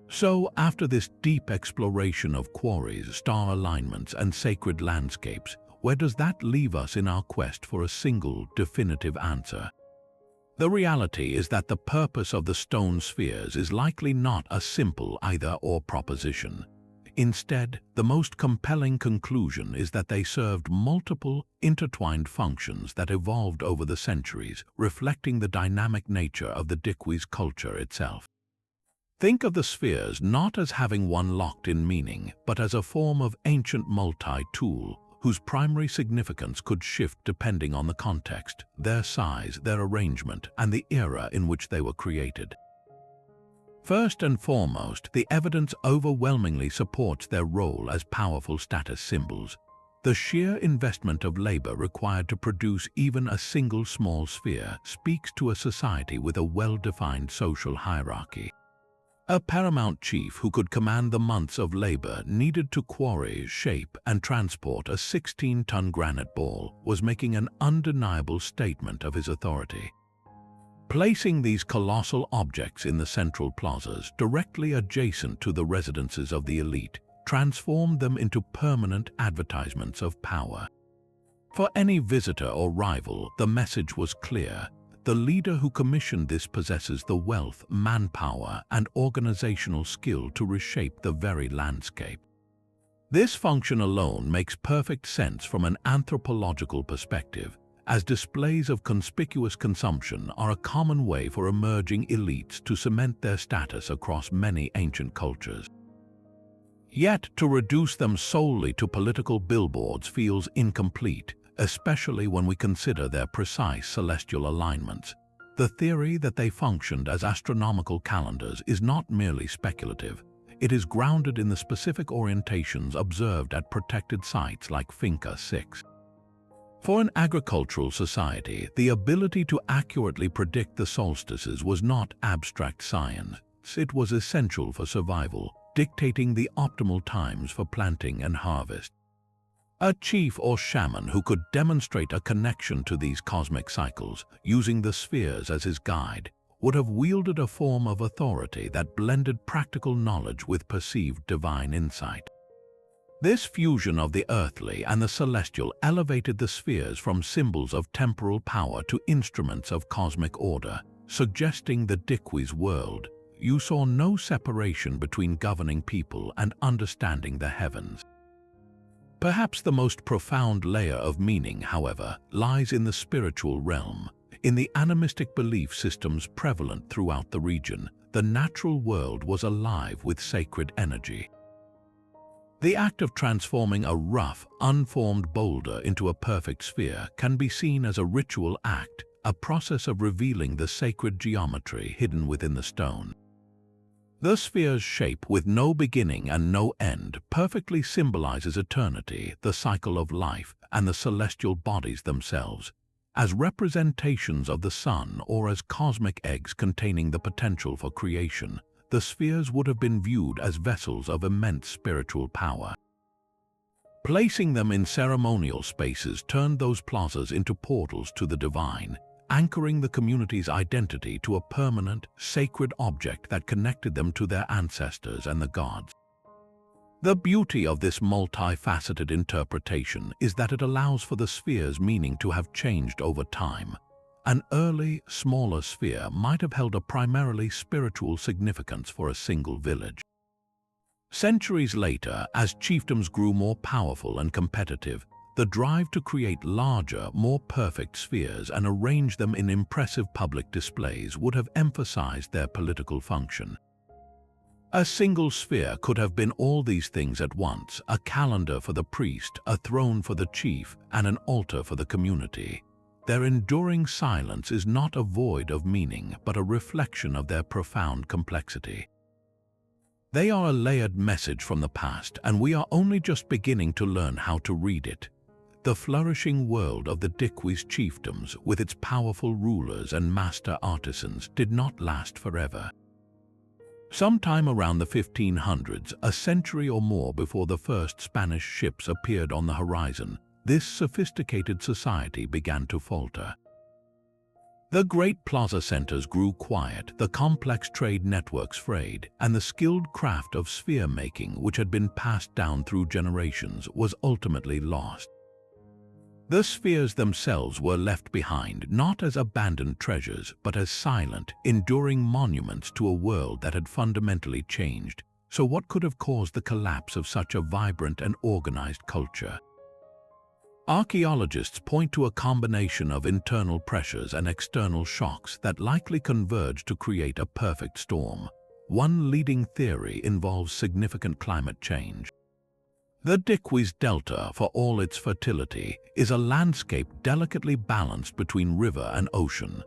So, after this deep exploration of quarries, star alignments, and sacred landscapes, where does that leave us in our quest for a single, definitive answer? The reality is that the purpose of the stone spheres is likely not a simple either-or proposition. Instead, the most compelling conclusion is that they served multiple, intertwined functions that evolved over the centuries, reflecting the dynamic nature of the Diquís culture itself. Think of the spheres not as having one locked-in meaning, but as a form of ancient multi-tool, whose primary significance could shift depending on the context, their size, their arrangement, and the era in which they were created. First and foremost, the evidence overwhelmingly supports their role as powerful status symbols. The sheer investment of labor required to produce even a single small sphere speaks to a society with a well-defined social hierarchy. A paramount chief who could command the months of labor needed to quarry, shape, and transport a 16-ton granite ball was making an undeniable statement of his authority. Placing these colossal objects in the central plazas directly adjacent to the residences of the elite transformed them into permanent advertisements of power. For any visitor or rival, the message was clear. The leader who commissioned this possesses the wealth, manpower, and organizational skill to reshape the very landscape. This function alone makes perfect sense from an anthropological perspective, as displays of conspicuous consumption are a common way for emerging elites to cement their status across many ancient cultures. Yet, to reduce them solely to political billboards feels incomplete, especially when we consider their precise celestial alignments. The theory that they functioned as astronomical calendars is not merely speculative. It is grounded in the specific orientations observed at protected sites like Finca 6. For an agricultural society, the ability to accurately predict the solstices was not abstract science. It was essential for survival, dictating the optimal times for planting and harvest. A chief or shaman who could demonstrate a connection to these cosmic cycles, using the spheres as his guide, would have wielded a form of authority that blended practical knowledge with perceived divine insight. This fusion of the earthly and the celestial elevated the spheres from symbols of temporal power to instruments of cosmic order, suggesting the Diquís world. You saw no separation between governing people and understanding the heavens. Perhaps the most profound layer of meaning, however, lies in the spiritual realm. In the animistic belief systems prevalent throughout the region, the natural world was alive with sacred energy. The act of transforming a rough, unformed boulder into a perfect sphere can be seen as a ritual act, a process of revealing the sacred geometry hidden within the stone. The sphere's shape, with no beginning and no end, perfectly symbolizes eternity, the cycle of life, and the celestial bodies themselves. As representations of the sun or as cosmic eggs containing the potential for creation, the spheres would have been viewed as vessels of immense spiritual power. Placing them in ceremonial spaces turned those plazas into portals to the divine, anchoring the community's identity to a permanent, sacred object that connected them to their ancestors and the gods. The beauty of this multifaceted interpretation is that it allows for the sphere's meaning to have changed over time. An early, smaller sphere might have held a primarily spiritual significance for a single village. Centuries later, as chiefdoms grew more powerful and competitive, the drive to create larger, more perfect spheres and arrange them in impressive public displays would have emphasized their political function. A single sphere could have been all these things at once: a calendar for the priest, a throne for the chief, and an altar for the community. Their enduring silence is not a void of meaning, but a reflection of their profound complexity. They are a layered message from the past, and we are only just beginning to learn how to read it. The flourishing world of the Diquís chiefdoms, with its powerful rulers and master artisans, did not last forever. Sometime around the 1500s, a century or more before the first Spanish ships appeared on the horizon, this sophisticated society began to falter. The great plaza centers grew quiet, the complex trade networks frayed, and the skilled craft of sphere-making, which had been passed down through generations, was ultimately lost. The spheres themselves were left behind, not as abandoned treasures, but as silent, enduring monuments to a world that had fundamentally changed. So what could have caused the collapse of such a vibrant and organized culture? Archaeologists point to a combination of internal pressures and external shocks that likely converged to create a perfect storm. One leading theory involves significant climate change. The Diquís Delta, for all its fertility, is a landscape delicately balanced between river and ocean.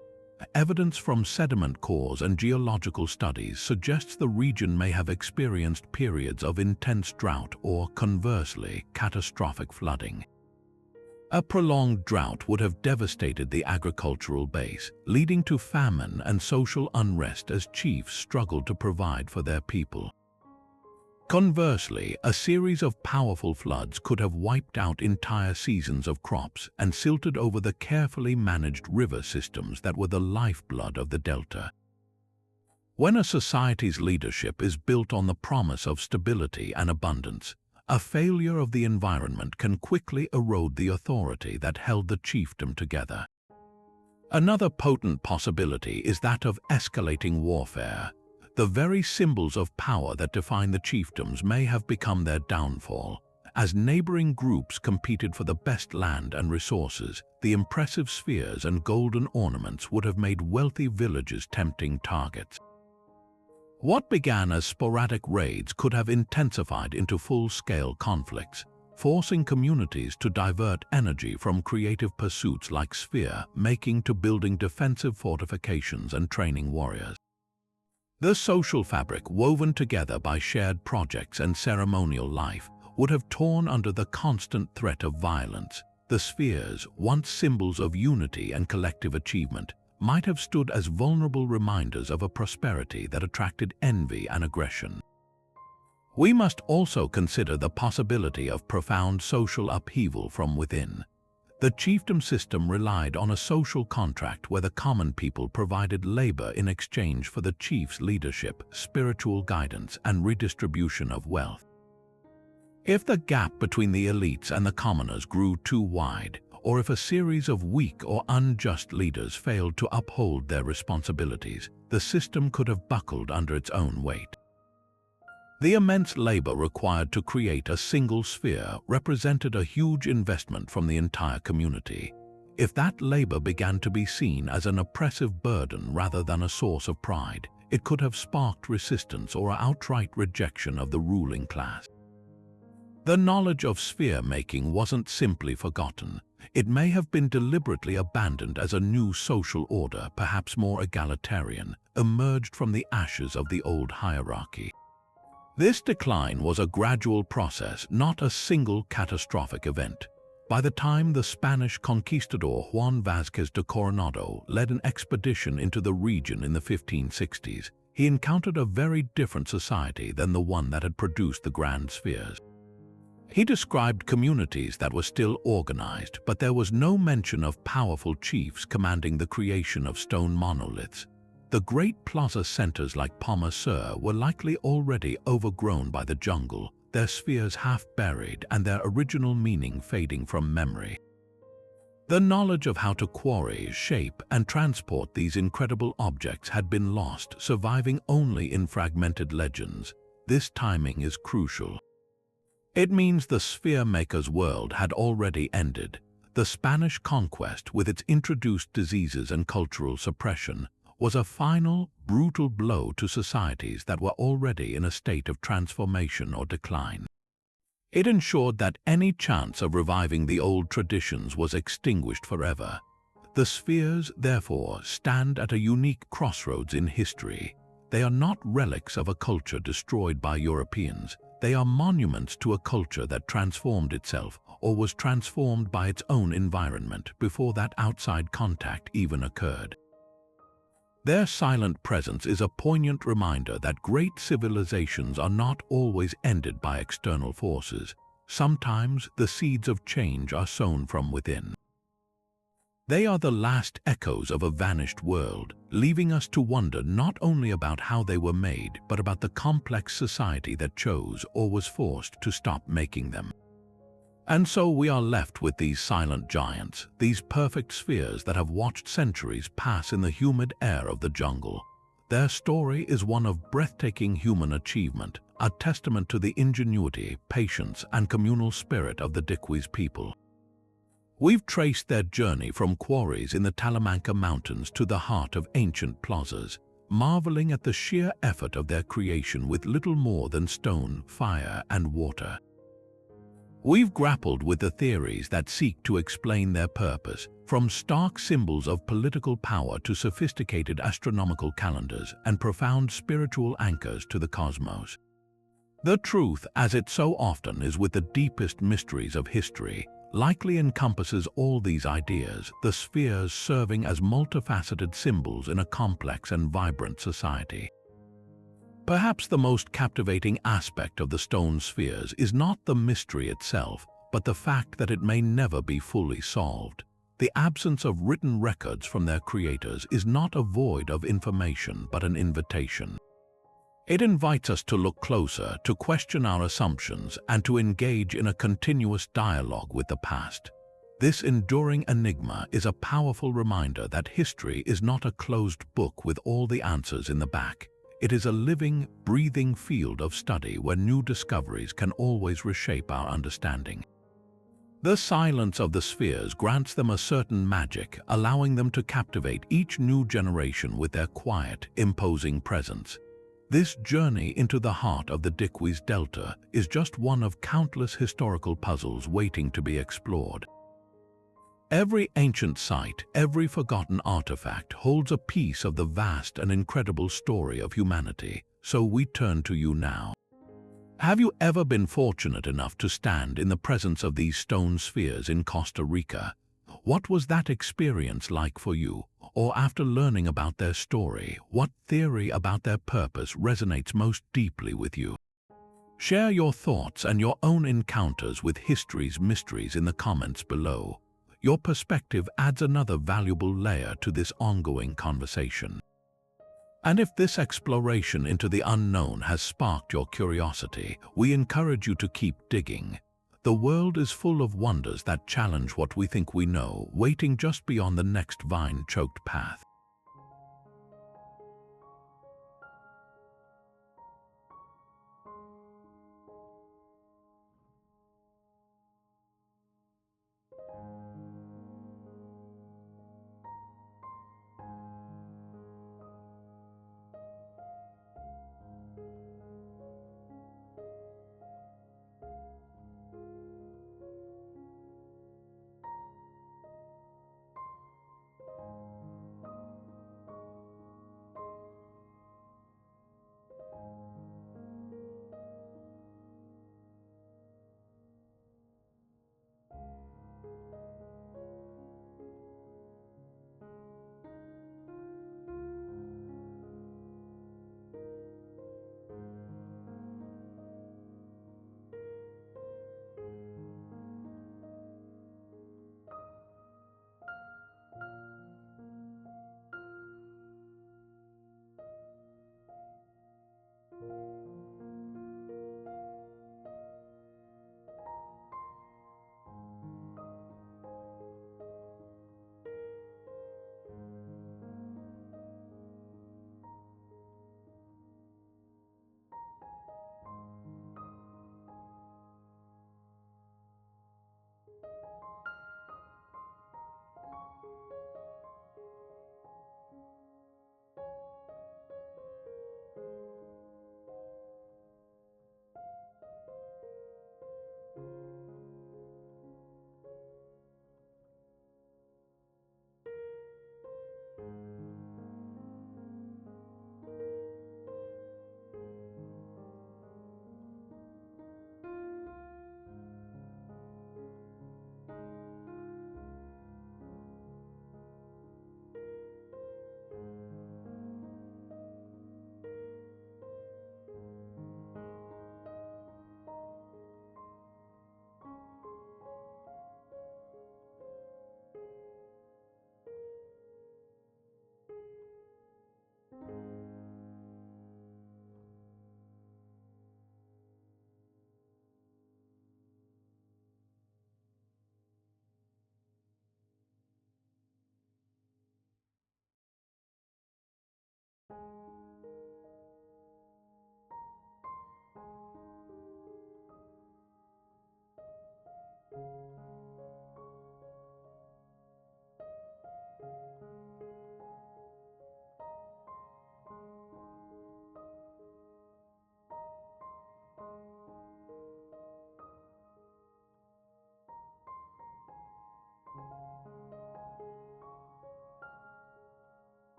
Evidence from sediment cores and geological studies suggests the region may have experienced periods of intense drought or, conversely, catastrophic flooding. A prolonged drought would have devastated the agricultural base, leading to famine and social unrest as chiefs struggled to provide for their people. Conversely, a series of powerful floods could have wiped out entire seasons of crops and silted over the carefully managed river systems that were the lifeblood of the delta. When a society's leadership is built on the promise of stability and abundance, a failure of the environment can quickly erode the authority that held the chiefdom together. Another potent possibility is that of escalating warfare. The very symbols of power that define the chiefdoms may have become their downfall. As neighboring groups competed for the best land and resources, the impressive spheres and golden ornaments would have made wealthy villages tempting targets. What began as sporadic raids could have intensified into full-scale conflicts, forcing communities to divert energy from creative pursuits like sphere-making to building defensive fortifications and training warriors. The social fabric, woven together by shared projects and ceremonial life, would have torn under the constant threat of violence. The spheres, once symbols of unity and collective achievement, might have stood as vulnerable reminders of a prosperity that attracted envy and aggression. We must also consider the possibility of profound social upheaval from within. The chiefdom system relied on a social contract where the common people provided labor in exchange for the chief's leadership, spiritual guidance, and redistribution of wealth. If the gap between the elites and the commoners grew too wide, or if a series of weak or unjust leaders failed to uphold their responsibilities, the system could have buckled under its own weight. The immense labor required to create a single sphere represented a huge investment from the entire community. If that labor began to be seen as an oppressive burden rather than a source of pride, it could have sparked resistance or outright rejection of the ruling class. The knowledge of sphere-making wasn't simply forgotten. It may have been deliberately abandoned as a new social order, perhaps more egalitarian, emerged from the ashes of the old hierarchy. This decline was a gradual process, not a single catastrophic event. By the time the Spanish conquistador Juan Vázquez de Coronado led an expedition into the region in the 1560s, he encountered a very different society than the one that had produced the grand spheres. He described communities that were still organized, but there was no mention of powerful chiefs commanding the creation of stone monoliths. The great plaza centers like Palma Sur were likely already overgrown by the jungle, their spheres half buried and their original meaning fading from memory. The knowledge of how to quarry, shape, and transport these incredible objects had been lost, surviving only in fragmented legends. This timing is crucial. It means the sphere maker's world had already ended. The Spanish conquest, with its introduced diseases and cultural suppression, was a final, brutal blow to societies that were already in a state of transformation or decline. It ensured that any chance of reviving the old traditions was extinguished forever. The spheres, therefore, stand at a unique crossroads in history. They are not relics of a culture destroyed by Europeans. They are monuments to a culture that transformed itself or was transformed by its own environment before that outside contact even occurred. Their silent presence is a poignant reminder that great civilizations are not always ended by external forces. Sometimes the seeds of change are sown from within. They are the last echoes of a vanished world, leaving us to wonder not only about how they were made, but about the complex society that chose or was forced to stop making them. And so we are left with these silent giants, these perfect spheres that have watched centuries pass in the humid air of the jungle. Their story is one of breathtaking human achievement, a testament to the ingenuity, patience, and communal spirit of the Diquís people. We've traced their journey from quarries in the Talamanca Mountains to the heart of ancient plazas, marveling at the sheer effort of their creation with little more than stone, fire, and water. We've grappled with the theories that seek to explain their purpose, from stark symbols of political power to sophisticated astronomical calendars and profound spiritual anchors to the cosmos. The truth, as it so often is with the deepest mysteries of history, likely encompasses all these ideas, the spheres serving as multifaceted symbols in a complex and vibrant society. Perhaps the most captivating aspect of the stone spheres is not the mystery itself, but the fact that it may never be fully solved. The absence of written records from their creators is not a void of information, but an invitation. It invites us to look closer, to question our assumptions, and to engage in a continuous dialogue with the past. This enduring enigma is a powerful reminder that history is not a closed book with all the answers in the back. It is a living, breathing field of study where new discoveries can always reshape our understanding. The silence of the spheres grants them a certain magic, allowing them to captivate each new generation with their quiet, imposing presence. This journey into the heart of the Diquís Delta is just one of countless historical puzzles waiting to be explored. Every ancient site, every forgotten artifact holds a piece of the vast and incredible story of humanity, so we turn to you now. Have you ever been fortunate enough to stand in the presence of these stone spheres in Costa Rica? What was that experience like for you? Or after learning about their story, what theory about their purpose resonates most deeply with you? Share your thoughts and your own encounters with history's mysteries in the comments below. Your perspective adds another valuable layer to this ongoing conversation. And if this exploration into the unknown has sparked your curiosity, we encourage you to keep digging. The world is full of wonders that challenge what we think we know, waiting just beyond the next vine-choked path.